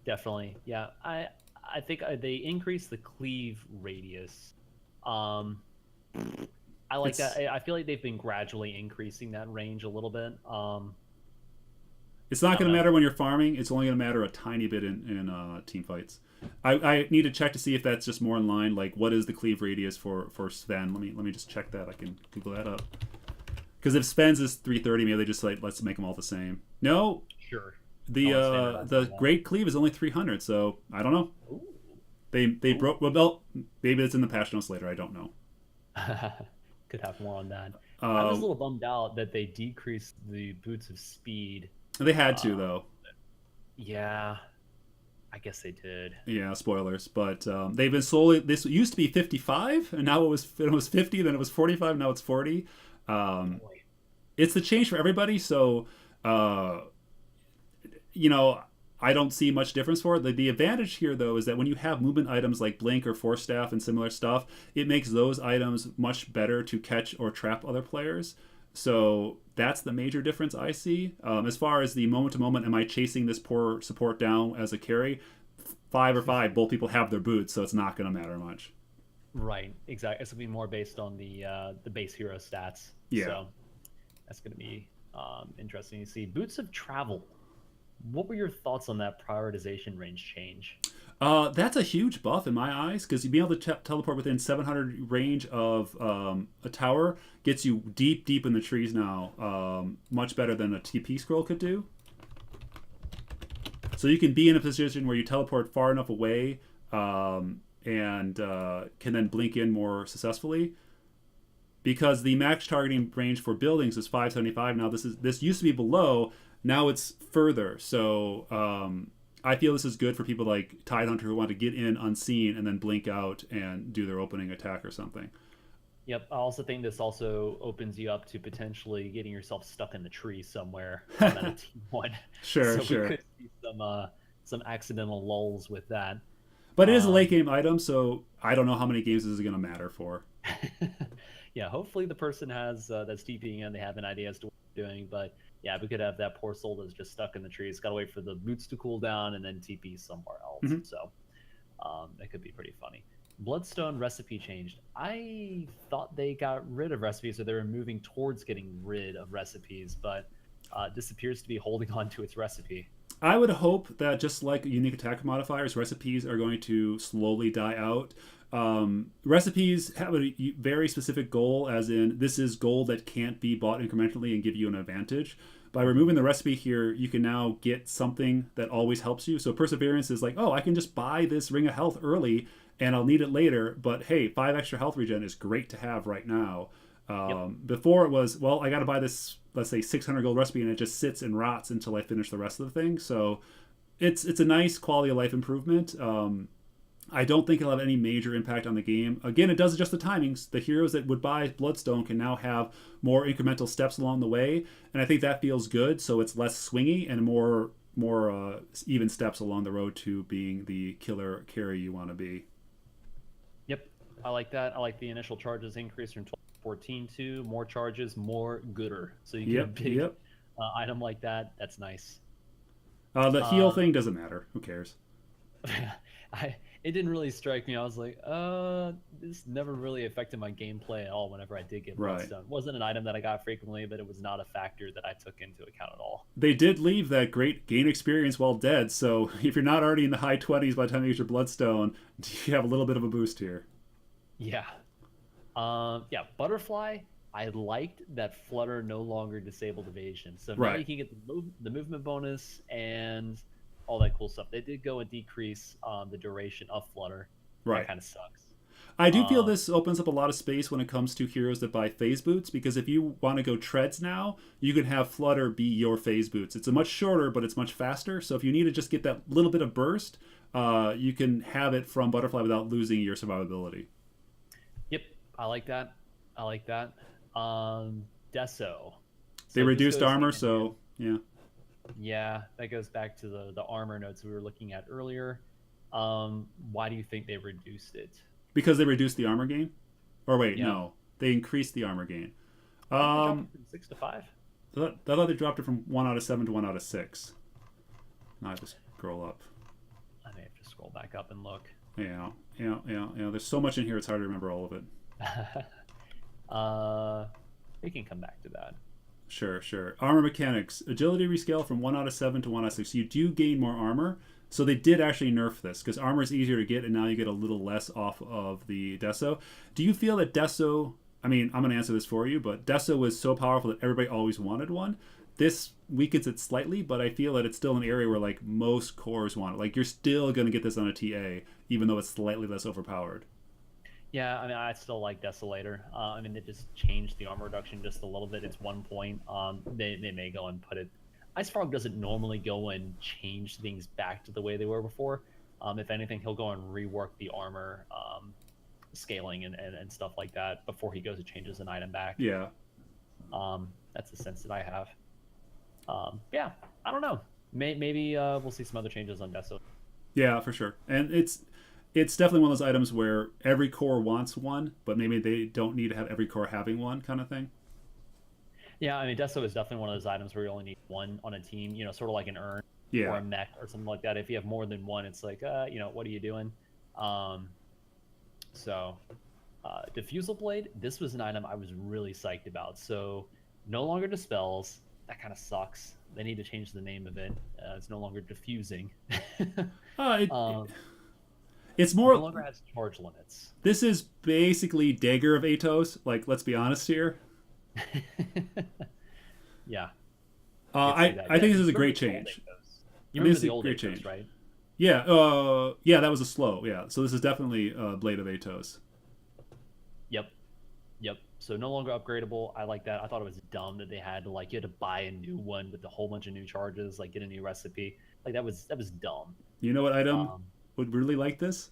Definitely. Yeah. I think they increased the cleave radius. I like that. I feel like they've been gradually increasing that range a little bit. It's not going to matter when you're farming. It's only going to matter a tiny bit in team fights. I need to check to see if that's just more in line. Like, what is the cleave radius for Sven? Let me just check that. I can Google that up. Because if Sven's is 330, maybe they just like let's make them all the same. No, Sure. the great cleave is only 300. So I don't know. Ooh. They broke. Well, maybe it's in the patch notes later. I don't know. Could have more on that. I was a little bummed out that they decreased the boots of speed. They had to though. Yeah, I guess they did. Yeah, spoilers. But they've been slowly. This used to be 55, and now it was 50. Then it was 45. Now it's 40. It's the change for everybody. So, I don't see much difference for it. The advantage here, though, is that when you have movement items like Blink or Force Staff and similar stuff, it makes those items much better to catch or trap other players. So that's the major difference I see. As far as the moment-to-moment, am I chasing this poor support down as a carry? 5 or 5, both people have their boots, so it's not going to matter much. Right, exactly. It's going to be more based on the base hero stats. Yeah. So that's going to be interesting to see. Boots of Travel. What were your thoughts on that prioritization range change? That's a huge buff in my eyes because you'd be able to teleport within 700 range of a tower. Gets you deep in the trees now. Much better than a TP scroll could do. So you can be in a position where you teleport far enough away, and can then blink in more successfully. Because the max targeting range for buildings is 575 now. This used to be below. Now it's further. So I feel this is good for people like Tidehunter who want to get in unseen and then blink out and do their opening attack or something. Yep. I also think this also opens you up to potentially getting yourself stuck in the tree somewhere on that team one. Sure, So we sure. could see some accidental lulls with that. But it is a late Um, game item, so I don't know how many games this is going to matter for. yeah, hopefully the person has that's TPing and they have an idea as to what they're doing. But yeah, we could have that poor soul that's just stuck in the tree. It's got to wait for the boots to cool down and then TP somewhere else. Mm-hmm. So that could be pretty funny. Bloodstone recipe changed. I thought they got rid of recipes, or they were moving towards getting rid of recipes, but this appears to be holding on to its recipe. I would hope that just like unique attack modifiers, recipes are going to slowly die out. Recipes have a very specific goal, as in this is gold that can't be bought incrementally and give you an advantage. By removing the recipe here, you can now get something that always helps you. So perseverance is like, oh, I can just buy this ring of health early and I'll need it later. But hey, 5 extra health regen is great to have right now. Yep. Before it was, well, I got to buy this, let's say 600 gold recipe, and it just sits and rots until I finish the rest of the thing. So it's a nice quality of life improvement. I don't think it'll have any major impact on the game. Again, it does adjust the timings. The heroes that would buy Bloodstone can now have more incremental steps along the way, and I think that feels good. So it's less swingy and more even steps along the road to being the killer carry you want to be. Yep. I like that. I like the initial charges increase from 12 to 14 to more charges, more gooder. So you get a Yep, big yep. item like that. That's nice. The heal Um, thing doesn't matter. Who cares? I it didn't really strike me. I was like, this never really affected my gameplay at all whenever I did get Right. Bloodstone. It wasn't an item that I got frequently, but it was not a factor that I took into account at all. They did leave that great gain experience while dead, so if you're not already in the high 20s by the time you get your Bloodstone, you have a little bit of a boost here. Yeah. Yeah, Butterfly, I liked that Flutter no longer disabled evasion. So now Right, you can get the movement bonus and all that cool stuff. They did go and decrease the duration of Flutter. That right. kind of sucks. I do feel Um, this opens up a lot of space when it comes to heroes that buy phase boots, because if you want to go treads now, you can have Flutter be your phase boots. It's a much shorter, but it's much faster. So if you need to just get that little bit of burst, you can have it from Butterfly without losing your survivability. yep, I like that. I like that. Deso. They So this reduced goes armor, hand in hand. so yeah. Yeah, that goes back to the armor notes we were looking at earlier. Why do you think they reduced it? Because they reduced the armor gain? Or wait, Yeah, no. They increased the armor gain. I thought they dropped Um, it from 6 to 5. I thought they dropped it from 1 out of 7 to 1 out of 6. Now I have to scroll up. I may have to scroll back up and look. Yeah. There's so much in here, it's hard to remember all of it. uh, we can come back to that. Sure, sure. Armor mechanics. Agility rescale from 1 out of 7 to 1 out of 6. You do gain more armor. So they did actually nerf this, because armor is easier to get, and now you get a little less off of the Deso. Do you feel that Deso... I mean, I'm going to answer this for you, but Deso was so powerful that everybody always wanted one. This weakens it slightly, but I feel that it's still an area where like most cores want it. Like you're still going to get this on a TA, even though it's slightly less overpowered. Yeah, I mean, I still like Desolator. I mean, they just changed the armor reduction just a little bit. It's 1 point. They may go and put it. Ice Frog doesn't normally go and change things back to the way they were before. If anything, he'll go and rework the armor scaling and stuff like that before he goes and changes an item back. Yeah. That's the sense that I have. Yeah, I don't know. Maybe we'll see some other changes on Deso. Yeah, for sure. And it's definitely one of those items where every core wants one, but maybe they don't need to have every core having one kind of thing. Yeah, I mean, Deso is definitely one of those items where you only need one on a team, sort of like an urn or Yeah. a mech or something like that. If you have more than one, it's like, what are you doing? Um, so, Diffusal Blade, this was an item I was really psyched about. So, no longer dispels. That kind of sucks. They need to change the name of it. It's no longer diffusing. It, um, it's no more. longer has charge limits. This is basically Dagger of Atos. Like, let's be honest here. Yeah, Uh, I could see I that. I Yeah, think this is it's a great really cool, change. Dacos. You I think remember it's the a old great Atos, change. right? Yeah, yeah, that was a slow. Yeah, so this is definitely Blade of Atos. Yep. Yep. So no longer upgradable. I like that. I thought it was dumb that they had to like you had to buy a new one with a whole bunch of new charges, like get a new recipe. Like that was dumb. You know what item Um, would really like this?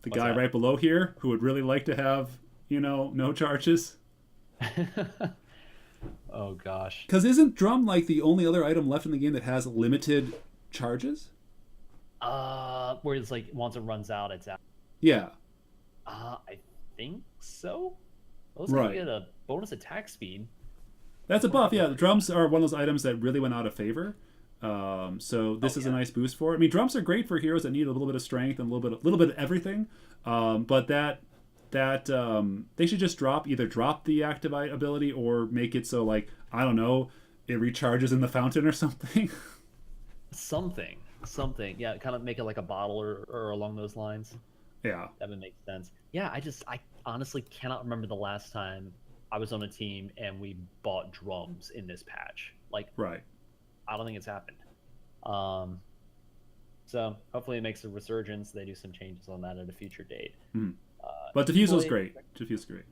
The what's guy that? right below here who would really like to have, no charges. Oh gosh. Because isn't Drum like the only other item left in the game that has limited charges? Where it's like once it runs out, it's out. Yeah, I think so. It looks like you right. get a bonus attack speed. That's a What buff. about the Yeah, the regen? drums are one of those items that really went out of favor. So Oh this is a yeah. nice boost for it. I mean, drums are great for heroes that need a little bit of strength and a little bit of everything. But that they should just either drop the active ability or make it so like I don't know, it recharges in the fountain or something. Something. Yeah, kind of make it like a bottle or along those lines. Yeah, That would make sense. Yeah, I honestly cannot remember the last time I was on a team and we bought drums in this patch. Like, right. I don't think it's happened. Um, so hopefully it makes a resurgence. They do some changes on that at a future date. Mm. But Diffusal's Equally, great. Diffusal's great.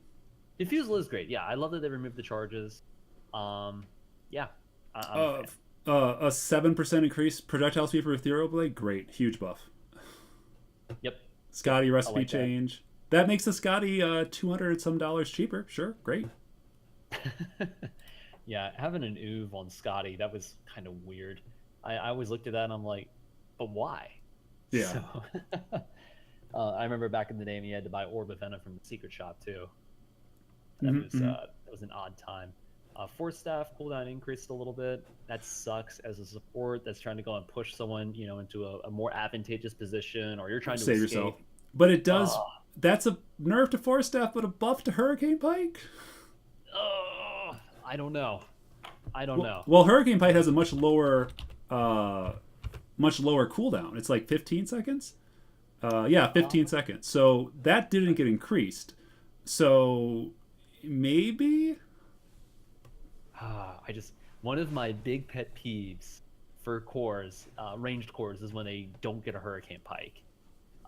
Diffusal is great. Yeah, I love that they removed the charges. Yeah, I'm a Uh, fan. a 7% increase projectile speed for Ethereal Blade. Great, huge buff. Yep, yep, Scotty I recipe like that. change. That makes the Scotty $200 some dollars cheaper. Sure, great. Yeah, having an Uv on Scotty, that was kind of weird. I always looked at that and I'm like, but why? Yeah. So I remember back in the day when you had to buy Orb of Venom from the secret shop too. Mm-hmm. That was an odd time. Force staff cooldown increased a little bit. That sucks as a support that's trying to go and push someone, into a more advantageous position, or you're trying to Save escape. yourself. But it does. Uh, That's a nerf to Force Staff, but a buff to Hurricane Pike. I don't know. I don't know. Well, Hurricane Pike has a uh, much lower cooldown. It's like 15 seconds. Yeah, Uh, 15 seconds. So that didn't get increased. So maybe. I just one of my big pet peeves for cores, ranged cores, is when they don't get a Hurricane Pike,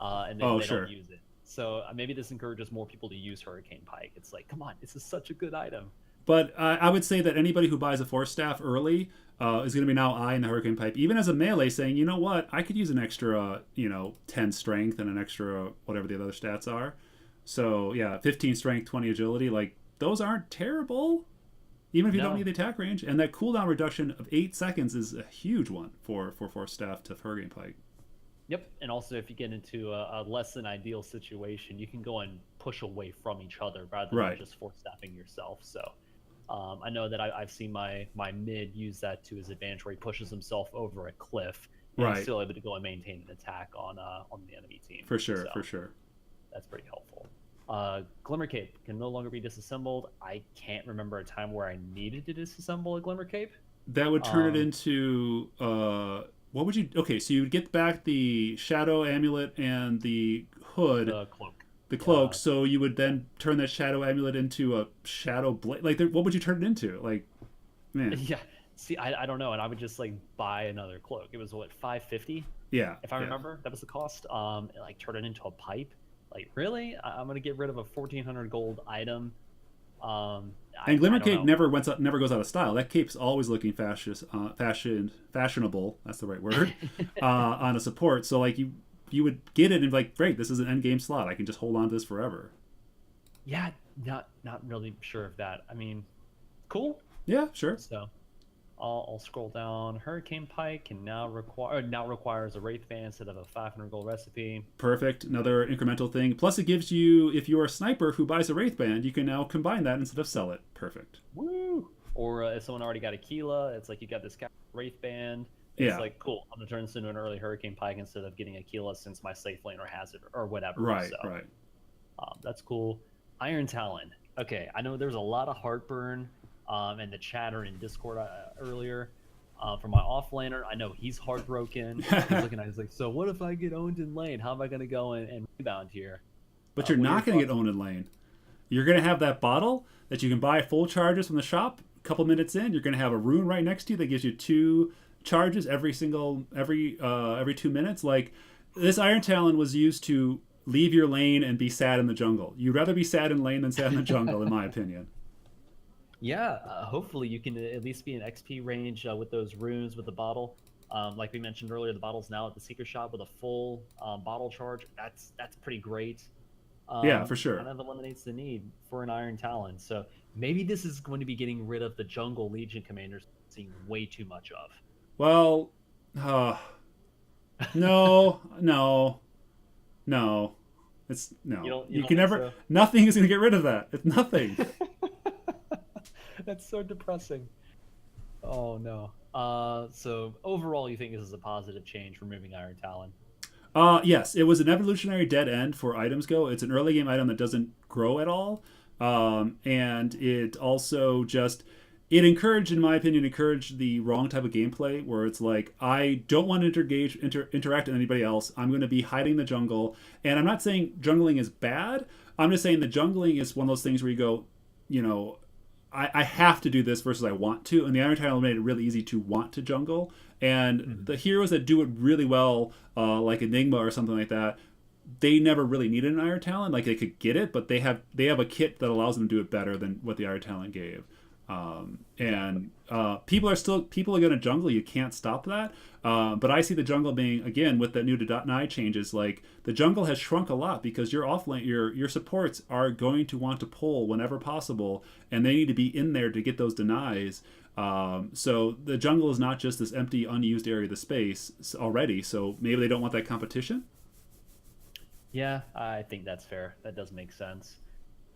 and then Oh, they sure. don't use it. So maybe this encourages more people to use Hurricane Pike. It's like, come on, this is such a good item. But I would say that anybody who buys a Force Staff early is going to be now eyeing the Hurricane Pipe, even as a melee, saying, you know what, I could use an extra, 10 strength and an extra whatever the other stats are. So, yeah, 15 strength, 20 agility, like, those aren't terrible, even if you don't No, need the attack range. And that cooldown reduction of 8 seconds is a huge one for Force Staff to Hurricane Pike. yep. And also, if you get into a less than ideal situation, you can go and push away from each other rather than Right. just force staffing yourself. So I know that I've seen my mid use that to his advantage, where he pushes himself over a cliff and he's Right. still able to go and maintain an attack on the enemy team. For sure, So for sure. that's pretty helpful. Glimmer Cape can no longer be disassembled. I can't remember a time where I needed to disassemble a Glimmer Cape. That would turn it Um, into what would you okay, so you would get back the shadow amulet and the hood, the cloak. the cloak, Uh, so you would then turn that shadow amulet into a shadow blade. Like what would you turn it into? Like, man. yeah. See, I don't know, and I would just like buy another cloak. It was what, 550, Yeah, if I yeah. remember. That was the cost. And, like turn it into a pipe. Like really, I'm gonna get rid of a 1400 gold item. And I Glimmer don't Cape know. never goes out of style. That cape's always looking fashionable. That's the right word. On a support, so like you would get it and be like, great, this is an end game slot. I can just hold on to this forever. Yeah, not really sure of that. I mean, cool. Yeah, sure. So I'll scroll down. Hurricane Pike can now requires a Wraith Band instead of a 500 gold recipe. Perfect. Another incremental thing. Plus, it gives you, if you're a sniper who buys a Wraith Band, you can now combine that instead of sell it. Perfect. Woo! Or if someone already got a Keela, it's like you got this Wraith Band. It's Yeah. like, cool, I'm gonna turn this into an early Hurricane Pike instead of getting a Keela since my safe laner has it or whatever. Right, So right. that's cool. Iron Talon. Okay, I know there was a lot of heartburn in the chatter in Discord earlier. For my off laner, I know he's heartbroken. He's looking at it, he's like, so what if I get owned in lane? How am I going to go and rebound here? But you're What are not your going to get thoughts? owned in lane. You're going to have that bottle that you can buy full charges from the shop. A couple minutes in, you're going to have a rune right next to you that gives you 2 charges every 2 minutes. Like this Iron Talon was used to leave your lane and be sad in the jungle. You'd rather be sad in lane than sad in the jungle, in my opinion. Yeah, hopefully you can at least be in XP range with those runes with the bottle. Like we mentioned earlier, the bottle's now at the secret shop with a full bottle charge. That's pretty great. Yeah, for sure. Kind of eliminates the need for an Iron Talon. So maybe this is going to be getting rid of the jungle Legion commanders seeing way too much of. Well, no, no, no. It's no. You You don't can think never. so? Nothing is going to get rid of that. It's nothing. That's so depressing. Oh no. So overall, you think this is a positive change, removing Iron Talon? Yes, it was an evolutionary dead end for items go. It's an early game item that doesn't grow at all, and it also just it encouraged, in my opinion, encouraged the wrong type of gameplay where it's like I don't want to interact with anybody else. I'm going to be hiding in the jungle, and I'm not saying jungling is bad. I'm just saying the jungling is one of those things where you go, you know, I have to do this versus I want to. And the Iron Title made it really easy to want to jungle. And the heroes that do it really well, like Enigma or something like that, they never really needed an Iron Talent. Like they could get it, but they have a kit that allows them to do it better than what the Iron Talent gave. People are going to jungle. You can't stop that. But I see the jungle being, again, with the new DotA changes, like the jungle has shrunk a lot because your offlane, your supports are going to want to pull whenever possible, and they need to be in there to get those denies. So the jungle is not just this empty, unused area of the space already. So maybe they don't want that competition. Yeah, I think that's fair. That does make sense.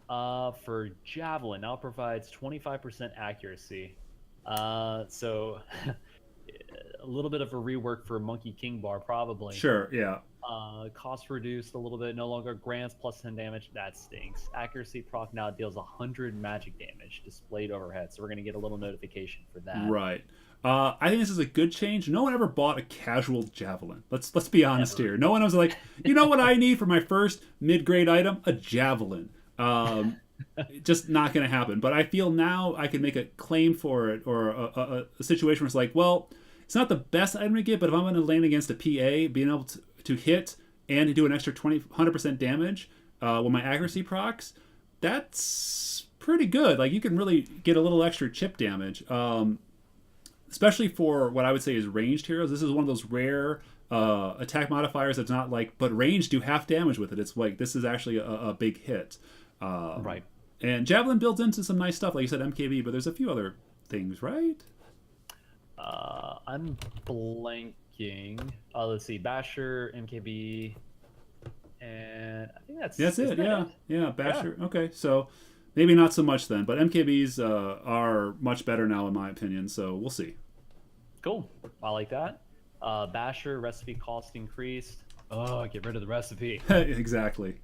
For Javelin, now it provides 25% accuracy. So a little bit of a rework for Monkey King Bar, probably. Sure, yeah. Cost reduced a little bit, no longer grants plus 10 damage. That stinks. Accuracy proc now deals 100 magic damage displayed overhead, so we're going to get a little notification for that. Right. I think this is a good change. No one ever bought a casual javelin. Let's be honest here. No one was like, you know what I need for my first mid-grade item? A javelin. Just not going to happen. But I feel now I can make a claim for it, or a situation where it's like, well, it's not the best item to get, but if I'm going to land against a PA, being able to hit and to do an extra 100% damage with my accuracy procs, that's pretty good. Like you can really get a little extra chip damage. Especially for what I would say is ranged heroes. This is one of those rare attack modifiers that's not like, but range do half damage with it. It's like, this is actually a big hit. Right. And Javelin builds into some nice stuff, like you said, MKB, but there's a few other things, right? I'm blanking. Let's see, Basher, MKB, and I think that's it. Yeah, Basher. Yeah. Okay, so maybe not so much then, but MKBs are much better now, in my opinion. So we'll see. Cool. I like that. Basher recipe cost increased. Oh, get rid of the recipe. Exactly.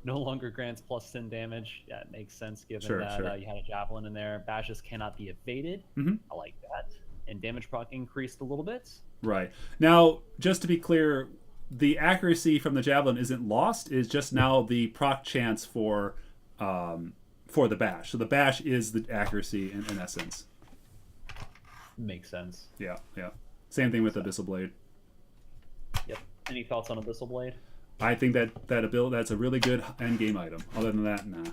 No longer grants plus 10 damage. Yeah, it makes sense given that you had a javelin in there. Bashes cannot be evaded. Mm-hmm. I like that. And damage proc increased a little bit. Right. Now, just to be clear, the accuracy from the javelin isn't lost. It's just now the proc chance for the bash. So the bash is the accuracy in essence. Makes sense. Yeah. Same thing with Abyssal Blade. Yep. Any thoughts on Abyssal Blade? I think that ability, that's a really good end game item. Other than that, nah.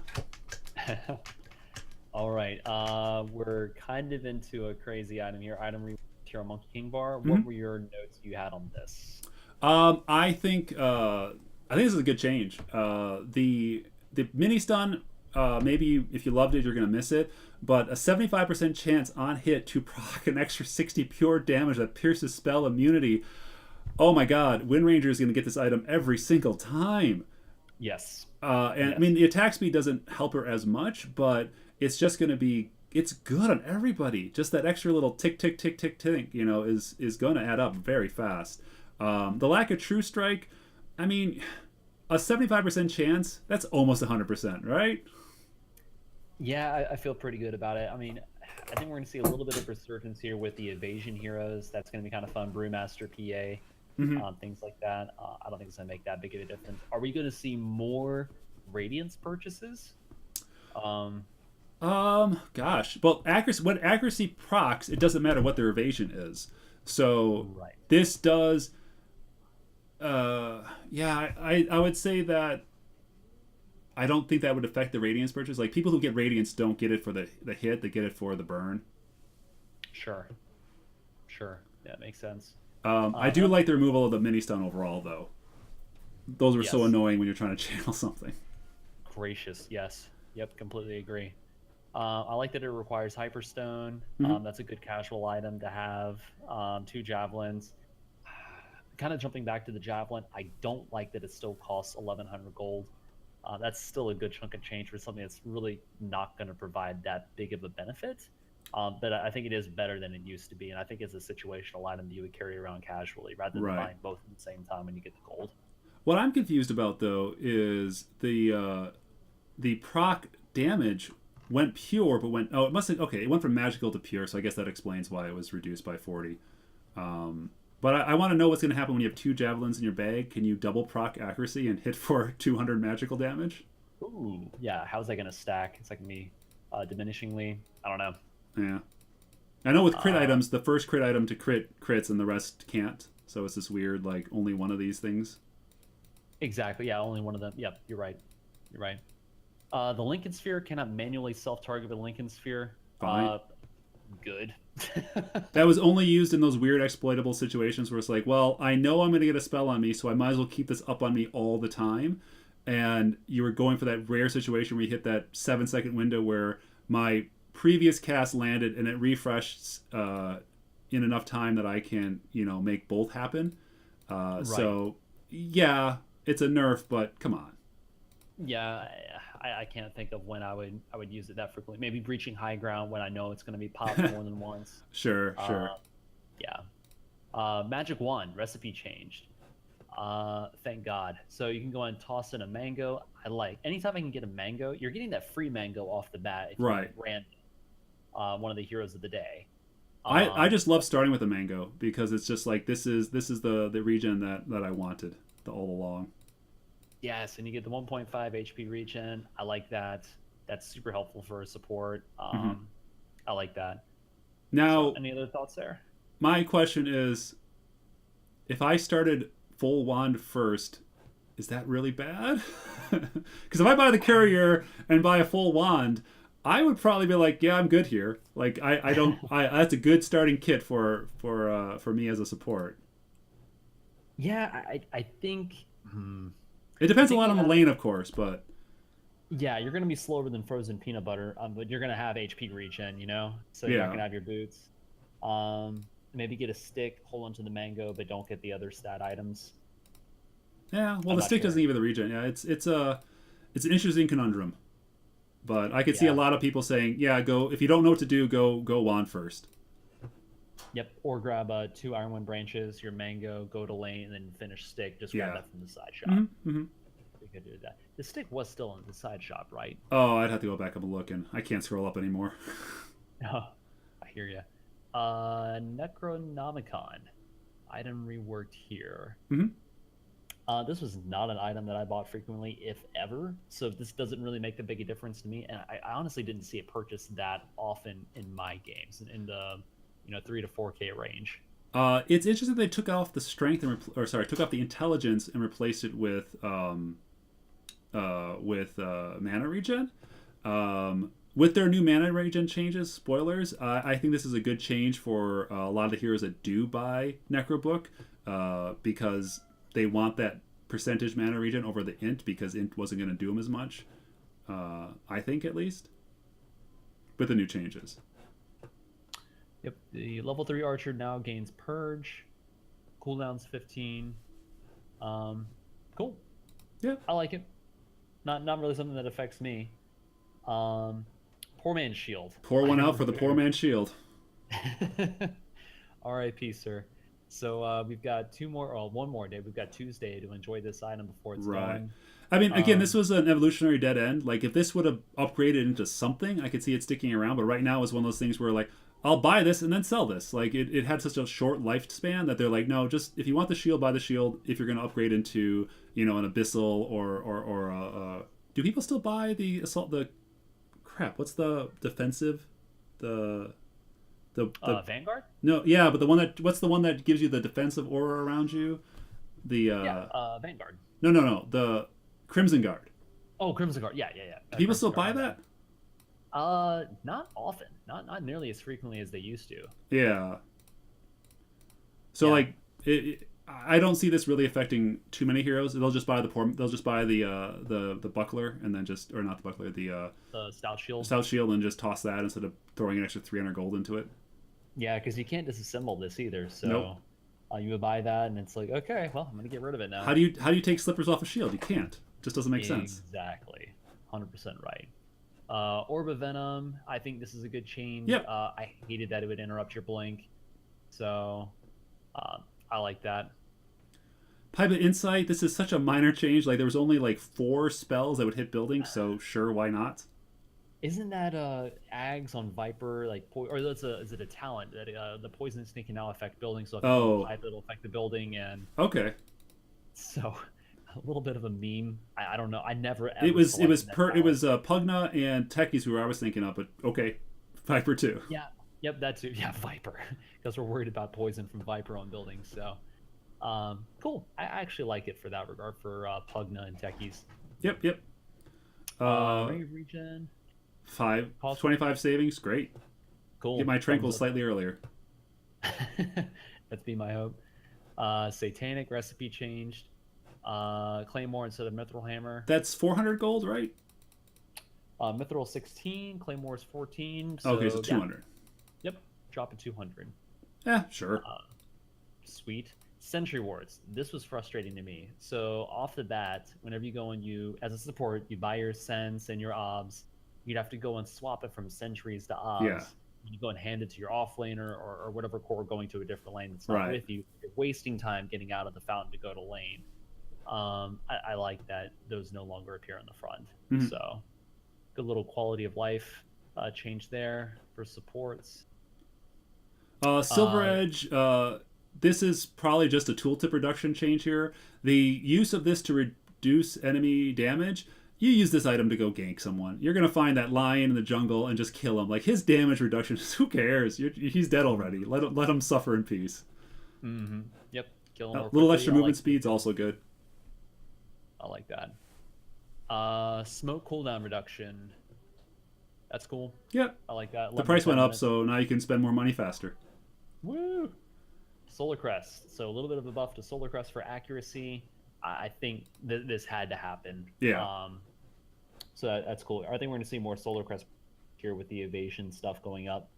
All right. We're kind of into a crazy item here. Item here on Monkey King Bar. What were your notes you had on this? I think this is a good change. The mini stun, maybe if you loved it, you're gonna miss it. But a 75% chance on hit to proc an extra 60 pure damage that pierces spell immunity. Oh my God, Wind Ranger is gonna get this item every single time. Yes. Yes. I mean, the attack speed doesn't help her as much, but it's just gonna be. It's good on everybody. Just that extra little tick, tick, tick, tick, tick, is going to add up very fast. The lack of True Strike, I mean, a 75% chance, that's almost 100%, right? Yeah, I feel pretty good about it. I mean, I think we're going to see a little bit of resurgence here with the evasion heroes. That's going to be kind of fun. Brewmaster, PA, things like that. I don't think it's going to make that big of a difference. Are we going to see more Radiance purchases? Gosh. Well, accuracy, when accuracy procs, it doesn't matter what their evasion is. So Right. this does. Yeah, I would say that I don't think that would affect the radiance purchase. Like people who get radiance don't get it for the hit; they get it for the burn. Sure. Sure. Yeah, makes sense. I do like the removal of the mini stun overall, though. Those were so Yes. annoying when you're trying to channel something. Gracious. Yes. Yep. Completely agree. I like that it requires Hyperstone. Mm-hmm. That's a good casual item to have. Two javelins. Kind of jumping back to the javelin, I don't like that it still costs 1,100 gold. That's still a good chunk of change for something that's really not going to provide that big of a benefit. But I think it is better than it used to be, and I think it's a situational item that you would carry around casually rather than Right. buying both at the same time when you get the gold. What I'm confused about though is the proc damage went pure, but went it must have okay. It went from magical to pure, so I guess that explains why it was reduced by 40. But I want to know what's going to happen when you have two javelins in your bag. Can you double proc accuracy and hit for 200 magical damage? Ooh, yeah. How's that going to stack? It's like me diminishingly. I don't know. Yeah, I know with crit Uh, items, the first crit item to crit crits and the rest can't. So it's this weird like only one of these things. exactly. Yeah, only one of them. Yep, you're right. You're right. The Lincoln Sphere cannot manually self-target with Lincoln Sphere. Fine. Good. That was only used in those weird exploitable situations where it's like, well, I know I'm going to get a spell on me, so I might as well keep this up on me all the time. And you were going for that rare situation where you hit that 7 second window where my previous cast landed and it refreshed in enough time that I can, make both happen. Right. So, yeah, it's a nerf, but come on. Yeah, I can't think of when I would use it that frequently. Maybe breaching high ground when I know it's going to be popped more than once. Sure, sure. Uh, yeah. Magic wand recipe changed. Thank God. So you can go and toss in a mango. I like anytime I can get a mango. You're getting that free mango off the bat if you Right. ran one of the heroes of the day. I Um, just love starting with a mango because it's just like this is the region that I wanted all along. yes, and you get the 1.5 HP regen. I like that. That's super helpful for a support. Hmm. I like that. So, Now, any other thoughts there? my question is, if I started full wand first, is that really bad? Because if I buy the carrier and buy a full wand, I would probably be like, yeah, I'm good here. Like I don't I that's a good starting kit for me as a support. Yeah, I think. It I depends a think lot you on the have. lane, of course, but Yeah, you're gonna be slower than frozen peanut butter, but you're gonna have HP regen, so you're not yeah. gonna have your boots. Maybe get a stick, hold on to the mango, but don't get the other stat items. Yeah, well I'm the not stick doesn't sure. give it the regen. Yeah, it's an interesting conundrum. But I could see a Yeah. lot of people saying, yeah, go if you don't know what to do, go wand first. Yep. Or grab two ironwood branches, your mango, go to lane, and then finish stick. Just grab Yeah. that from the side shop. Mm-hmm. Mm-hmm. We could do that. The stick was still in the side shop, right? Oh, I'd have to go back up and look, and I can't scroll up anymore. Oh, I hear you. Necronomicon. Item reworked here. Mm-hmm. This was not an item that I bought frequently, if ever. So this doesn't really make a big a difference to me. And I honestly didn't see it purchased that often in my games, in the 3 to 4K range. It's interesting they took off the strength took off the intelligence and replaced it with mana regen. With their new mana regen changes, spoilers, I think this is a good change for a lot of the heroes that do buy Necrobook because they want that percentage mana regen over the int because int wasn't going to do them as much. I think at least with the new changes. Yep. The level 3 archer now gains purge. Cooldown's 15. Um, cool. Yeah, I like it. Not really something that affects me. Um, poor man's shield. pour one Item out for the poor rare. man's shield. R.I.P. Sir. So we've got two more, or one more day. We've got Tuesday to enjoy this item before it's Right. gone. I mean, again, this Um, was an evolutionary dead end. Like, if this would have upgraded into something, I could see it sticking around. But right now, it's one of those things where, like, I'll buy this and then sell this. Like, it had such a short lifespan that they're like, no, just if you want the shield, buy the shield. If you're going to upgrade into, an abyssal or do people still buy the assault? The crap. What's the defensive? The The Vanguard. no, yeah, but the one that what's the one that gives you the defensive aura around you? The Yeah, Vanguard. no, the Crimson Guard. Oh, Crimson Guard. Yeah, yeah, Do yeah. people Crimson still Guard. buy My bad. that? Not often. Not nearly as frequently as they used to. Yeah. So Yeah. like, I don't see this really affecting too many heroes. They'll just buy the buckler and then just or not the buckler The Stout Shield. stout shield and just toss that instead of throwing an extra 300 gold into it. Yeah, because you can't disassemble this either. Nope. So you would buy that, and it's like, okay, well, I'm gonna get rid of it now. How do you take slippers off a shield? You can't. It just doesn't make sense. Exactly. 100% right. Orb of Venom. I think this is a good change. Yep. I hated that it would interrupt your blink, so I like that. Pipe of Insight. This is such a minor change. Like there was only like 4 spells that would hit buildings, so sure, why not? Isn't that Ags on Viper like or is it a talent that the poison snake can now affect buildings? So if you Oh, pipe, it'll affect the building, and okay. so a little bit of a meme. I don't know. I never ever It was selected that talent. Pugna and Techies who I was thinking of, but okay, Viper too. Yeah. Yep. That too. Yeah. Viper, because we're worried about poison from Viper on buildings. So, cool. I actually like it for that regard for Pugna and Techies. Yep. Rave regen. 25 savings, great. Cool. Get my tranquil Thumbs up. slightly earlier. That's be my hope. Satanic recipe changed. Claymore instead of Mithril Hammer. That's 400 gold, right? Mithril 16, Claymore is 14. So, Okay, so yeah. 200. Yep, drop it 200. Yeah, sure. Sweet. Sentry wards. This was frustrating to me. So off the bat, whenever you go and you, as a support, you buy your sense and your obs, you'd have to go and swap it from sentries to obs. Yeah. You go and hand it to your off laner or whatever core going to a different lane that's not Right. with you. You're wasting time getting out of the fountain to go to lane. I like that those no longer appear on the front. Mhm. So good little quality of life change there for supports. Silver Edge, this is probably just a tooltip reduction change here. The use of this to reduce enemy damage, you use this item to go gank someone. You're going to find that lion in the jungle and just kill him. Like, his damage reduction, who cares? He's dead already. Let him suffer in peace. Mm-hmm. Yep. Kill him A more little quickly. extra movement speed's also good. I like that. Smoke cooldown reduction. That's cool. Yep. I like that. The price went up, so now you can spend more money faster. Woo! Solar Crest. So a little bit of a buff to Solar Crest for accuracy. I think this had to happen. Yeah. So that's cool. I think we're going to see more Solar Crest here with the evasion stuff going up.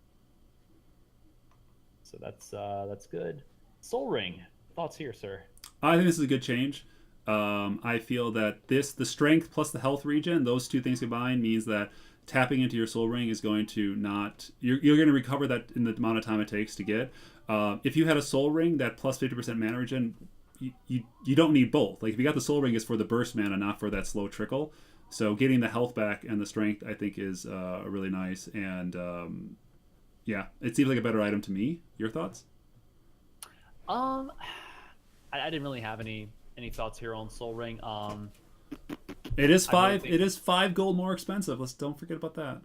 So that's good. Soul Ring. Thoughts here, sir? I think this is a good change. I feel that the strength plus the health regen, those two things combined means that tapping into your soul ring is going to not you're going to recover that in the amount of time it takes to get. If you had a soul ring that plus 50% mana regen, you don't need both. Like if you got the soul ring is for the burst mana, not for that slow trickle. So getting the health back and the strength, I think, is really nice. And yeah, it seems like a better item to me. Your thoughts? I didn't really have any thoughts here on Soul Ring. It is I really five. think- It is 5 gold more expensive. Don't forget about that.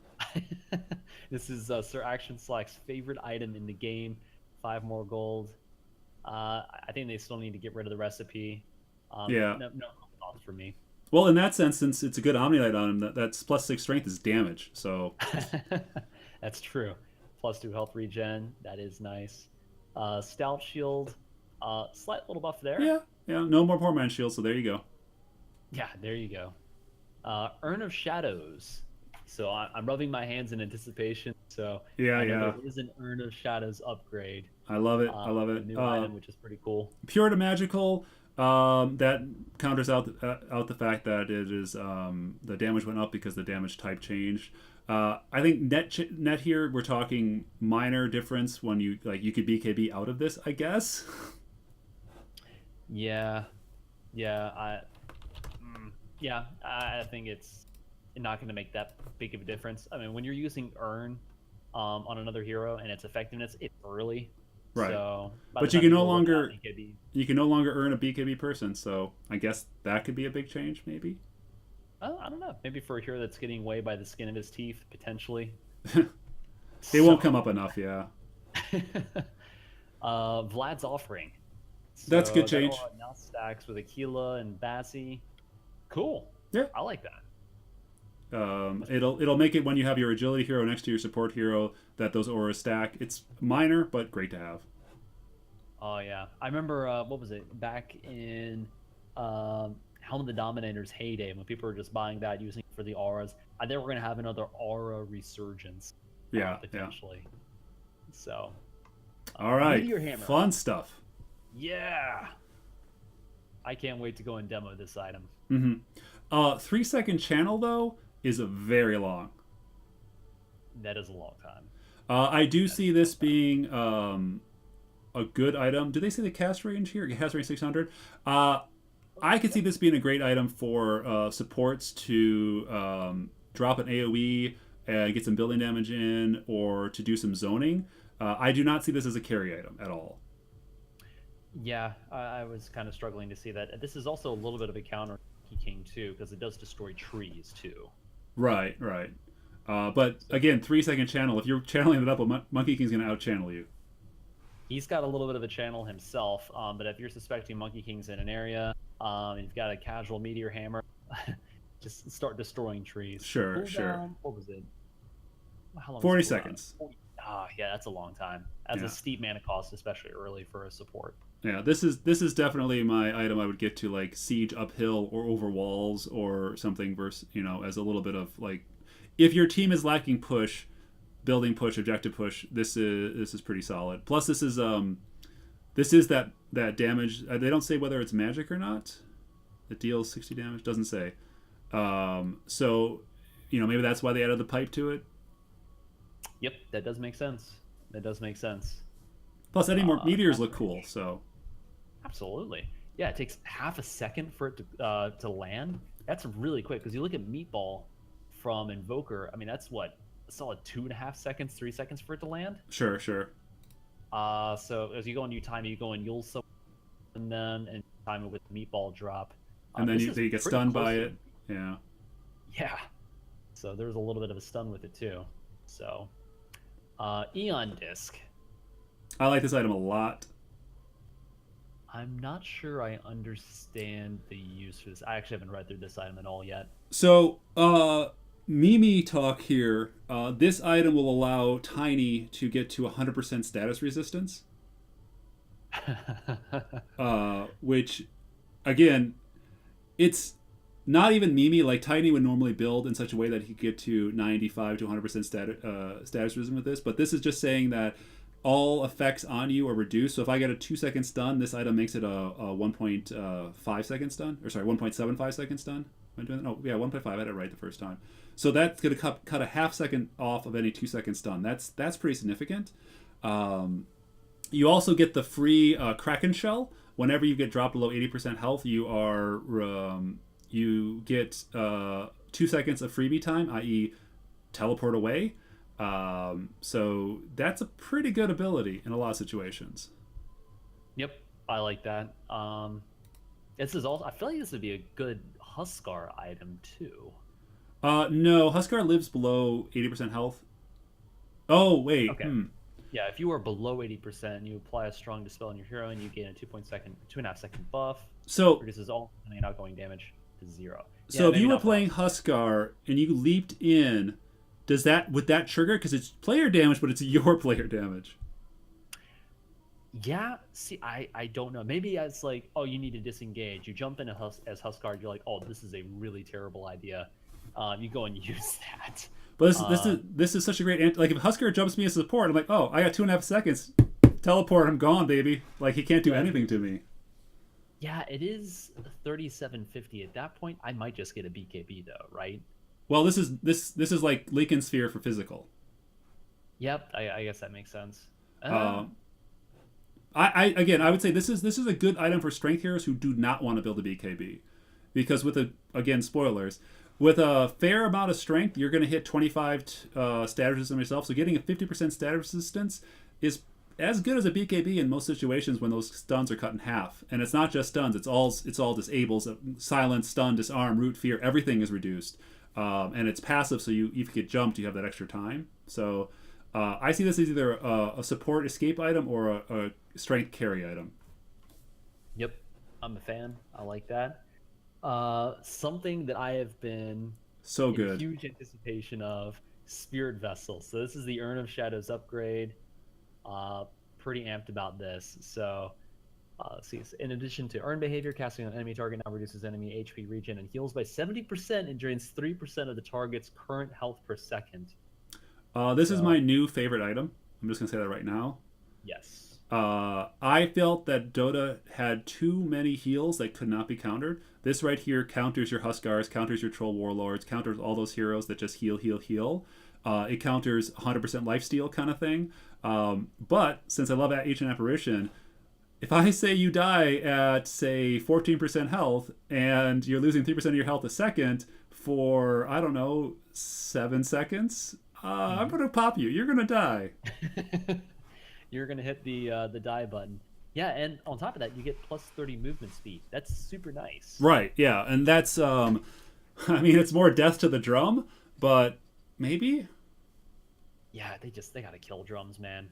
This is Sir Action Slack's favorite item in the game. 5 more gold. I think they still need to get rid of the recipe. Yeah. No thoughts for me. Well, in that sense, since it's a good Omnilite on him, that's plus 6 strength is damage. So That's true. Plus 2 health regen. That is nice. Stout Shield. Slight little buff there. yeah, no more poor man shield. So there you go. Yeah, there you go. Urn of Shadows. So I'm rubbing my hands in anticipation. So Yeah, I know yeah. there is an Urn of Shadows upgrade. I love it. I love A it. new item, which is pretty cool. Pure to magical. That counters out out the fact that it is the damage went up because the damage type changed. I think net here we're talking minor difference when you could BKB out of this, I guess. Yeah, I think it's not going to make that big of a difference. I mean, when you're using Urn on another hero and its effectiveness, it's early. Right. So, But you can no longer earn a BKB person, so I guess that could be a big change, maybe. I don't know. Maybe for a hero that's getting away by the skin of his teeth, potentially. It won't come up enough, yeah. Vlad's offering. That's a good So that change. aura now stacks with Aquila and Bassi. Cool. Yeah. I like that. It'll make it when you have your agility hero next to your support hero that those auras stack. It's minor, but great to have. Oh yeah, I remember what was it back in Helm of the Dominator's heyday when people were just buying that using it for the auras. I think we're gonna have another aura resurgence Yeah, yeah. potentially. So All right, Meteor Hammer. fun stuff. Yeah, I can't wait to go and demo this item. 3 second channel though is a very long. That is a long time. I do That is see a long this time. being a good item. Do they say the cast range here? Cast range 600. I could see this being a great item for supports to drop an AOE and get some building damage in, or to do some zoning. I do not see this as a carry item at all. Yeah, I was kind of struggling to see that. This is also a little bit of a counter to Monkey King too, because it does destroy trees too. Right, right. But So again, 3 second channel. If you're channeling it up, Monkey King's going to out channel you. he's got a little bit of a channel himself, but if you're suspecting Monkey King's in an area, and you've got a casual meteor hammer, just start destroying trees. Sure, sure. Cooldown, what was it? How long was 40 the cooldown? seconds. 40. Ah, yeah, that's a long time. That's a Yeah. steep mana cost, especially early for a support. Yeah, this is definitely my item I would get to like siege uphill or over walls or something versus, as a little bit of like, if your team is lacking push, building push, objective push, this is pretty solid. Plus this is that damage. They don't say whether it's magic or not. It deals 60 damage, doesn't say. So maybe that's why they added the pipe to it. Yep, that does make sense. That does make sense. Plus any more meteors Cast look cool, range. so Absolutely. Yeah, it takes half a second for it to land. That's really quick because you look at Meatball from Invoker. I mean, that's what a solid 2.5 seconds, 3 seconds for it to land. sure, sure. So as you go and you time it, you go and you'll summon them and time it with the Meatball drop. And then This you, is you get pretty stunned close by to it. Yeah. yeah. So there's a little bit of a stun with it too. So Eon Disc. I like this item a lot. I'm not sure I understand the use for this. I actually haven't read through this item at all yet. So, Mimi talk here. This item will allow Tiny to get to 100% status resistance, which, again, it's not even Mimi. Like, Tiny would normally build in such a way that he could get to 95 to 100% status resistance with this, but this is just saying that all effects on you are reduced. So if I get a 2 second stun, this item makes it a 1.5 second stun, or sorry, 1.75 second stun. Am I doing that? No, yeah, 1.5. I had it right the first time. So that's going to cut a half second off of any 2 second stun. That's pretty significant. You also get the free Kraken Shell. Whenever you get dropped below 80% health, you get 2 seconds of freebie time, i.e., teleport away. So that's a pretty good ability in a lot of situations. Yep, I like that. This is also. I feel like this would be a good Huskar item too. No, Huskar lives below 80% health. Oh, wait. Okay. Yeah, if you are below 80%, you apply a strong dispel on your hero, and you gain a 2.5 second buff. So, Reduces all incoming and outgoing damage to 0. so Yeah, if maybe you were not for playing us. Huskar and you leaped in, would that trigger? Because it's player damage, but it's your player damage. Yeah, see, I don't know. Maybe as like, oh, you need to disengage. You jump in as Huskar, you're like, oh, this is a really terrible idea. You go and use that. But this is such a great like if Huskar jumps me as support, I'm like, oh, I got 2.5 seconds. Teleport, I'm gone, baby. Like he can't do anything to me. Yeah, it is 3750. At that point, I might just get a BKB though, right? Well, this is like Lincoln Sphere for physical. Yep, I guess that makes sense. I would say this is a good item for strength heroes who do not want to build a BKB, because again spoilers, with a fair amount of strength, you're going to hit 25 status resistance yourself. So getting a 50% status resistance is as good as a BKB in most situations when those stuns are cut in half. And it's not just stuns; it's all disables, silence, stun, disarm, root, fear. Everything is reduced, and it's passive. So if you get jumped, you have that extra time. So I see this as either a support escape item or a strength carry item. Yep, I'm a fan. I like that. Something that I have been So in good. huge anticipation of, Spirit Vessel. So this is the Urn of Shadows upgrade. Uh, Pretty amped about this. So let's see. In addition to Urn behavior, casting on enemy target now reduces enemy HP regen and heals by 70% and drains 3% of the target's current health per second. This is my So new favorite item. I'm just gonna say that right now. yes. I felt that Dota had too many heals that could not be countered. This right here counters your Huskars, counters your Troll Warlords, counters all those heroes that just heal, heal, heal. It counters 100% lifesteal kind of thing. But since I love Ancient Apparition, if I say you die at, say, 14% health and you're losing 3% of your health a second for, I don't know, 7 seconds, I'm Hmm. going to pop you. You're going to die. You're gonna hit the die button. Yeah, and on top of that, you get plus 30 movement speed. That's super nice. Right, yeah. And that's, I mean, it's more death to the drum, but maybe? Yeah, they gotta kill drums, man.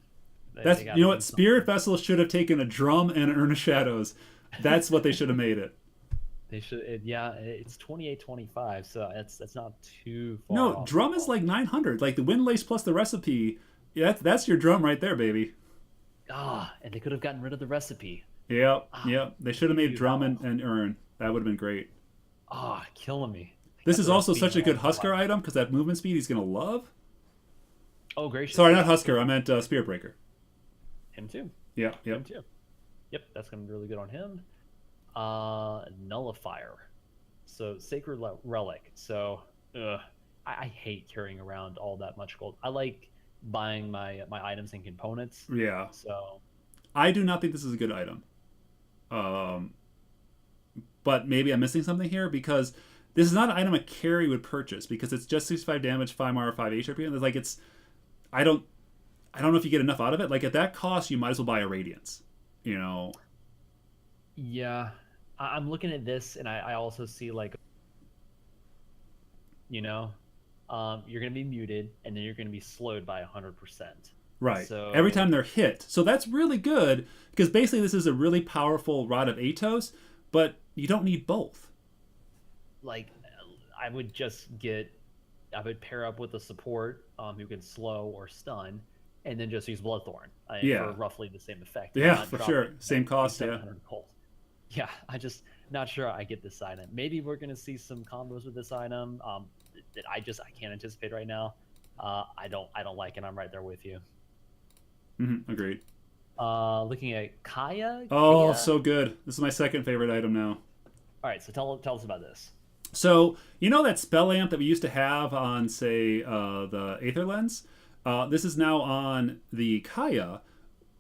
They That's, you gotta know do what? Spirit something. Vessel should have taken a drum and an Urn of Shadows. That's what they should have made it. They should. Yeah, it's 28-25, so that's not too far No, off at drum is all. like 900. Like the Wind Lace plus the recipe. Yeah, that's your drum right there, baby. And they could have gotten rid of the recipe. Yep, Ah, yep. They should have maybe made do that drum one. and urn. That would have been great. Killing me. They This got is the also recipe such a now. good Come Husker on. item because that movement speed he's gonna love. Oh, gracious. Sorry, not Yeah, Husker. I meant Spirit Breaker. him too. Yeah, Him yep. too. Yep, that's gonna be really good on him. Nullifier. So Sacred Relic. So, I hate carrying around all that much gold. I like buying my items and components. Yeah. So, I do not think this is a good item. Um, but maybe I'm missing something here because this is not an item a carry would purchase because it's just 65 damage, 5 MR, 5 HP. And it's like it's I don't I don't know if you get enough out of it. Like at that cost, you might as well buy a Radiance. You know, yeah, I'm looking at this, and I also see like, you know, you're gonna be muted, and then you're gonna be slowed by 100%. right? Every time So, they're hit, so that's really good because basically this is a really powerful Rod of Atos, but you don't need both. like, I would just get, I would pair up with a support who can slow or stun, and then just use Bloodthorn for Yeah, roughly the same effect, and I'm yeah, not for dropping sure. Same cost. Yeah. 700 gold. Yeah, I just not sure I get this item. Maybe we're gonna see some combos with this item that I can't anticipate right now. I don't like it. I'm right there with you. Agreed. Looking at Kaya. Oh, Kaya. so good. This is my second favorite item now. All right, so tell us about this. So you know that spell amp that we used to have on, say, the Aether Lens. This is now on the Kaya,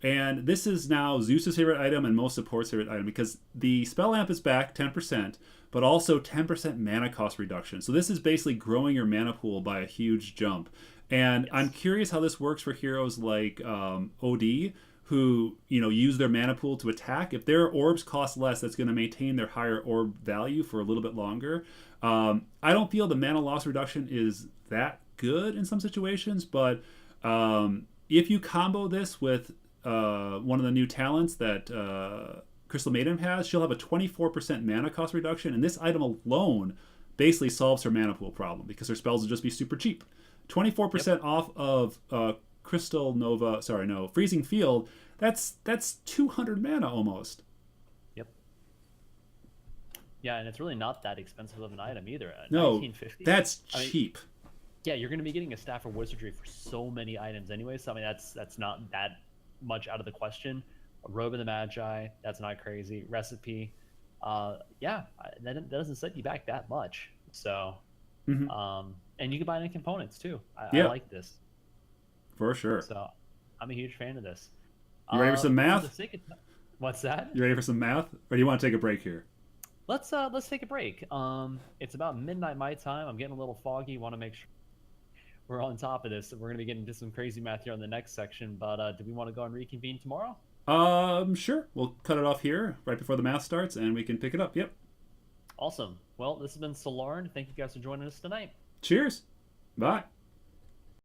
and this is now Zeus's favorite item and most support's favorite item because the spell amp is back 10%, but also 10% mana cost reduction. So this is basically growing your mana pool by a huge jump. And I'm Yes. curious how this works for heroes like OD, who use their mana pool to attack. If their orbs cost less, that's going to maintain their higher orb value for a little bit longer. I don't feel the mana loss reduction is that good in some situations, but if you combo this with one of the new talents that Crystal Maiden has, she'll have a 24% mana cost reduction, and this item alone basically solves her mana pool problem because her spells will just be super cheap. Yep. 24% off of Crystal Nova, sorry, no, Freezing Field, that's 200 mana almost. Yep. Yeah, and it's really not that expensive of an item either. No, 1950. that's I mean, cheap. yeah, you're going to be getting a staff of wizardry for so many items anyway. So I mean, that's not that much out of the question. A robe of the magi, that's not crazy. Recipe, yeah, that doesn't set you back that much. So, Hmm. and you can buy any components too. I Yeah, like this. for sure. So, I'm a huge fan of this. You ready for some For the math? sake of what's that? You ready for some math? Or do you want to take a break here? Let's take a break. It's about midnight my time. I'm getting a little foggy. Want to make sure we're on top of this. We're going to be getting into some crazy math here on the next section, but do we want to go and reconvene tomorrow? Sure. We'll cut it off here right before the math starts and we can pick it up. Yep. Awesome. Well, this has been Solarn. Thank you guys for joining us tonight. Cheers. Bye.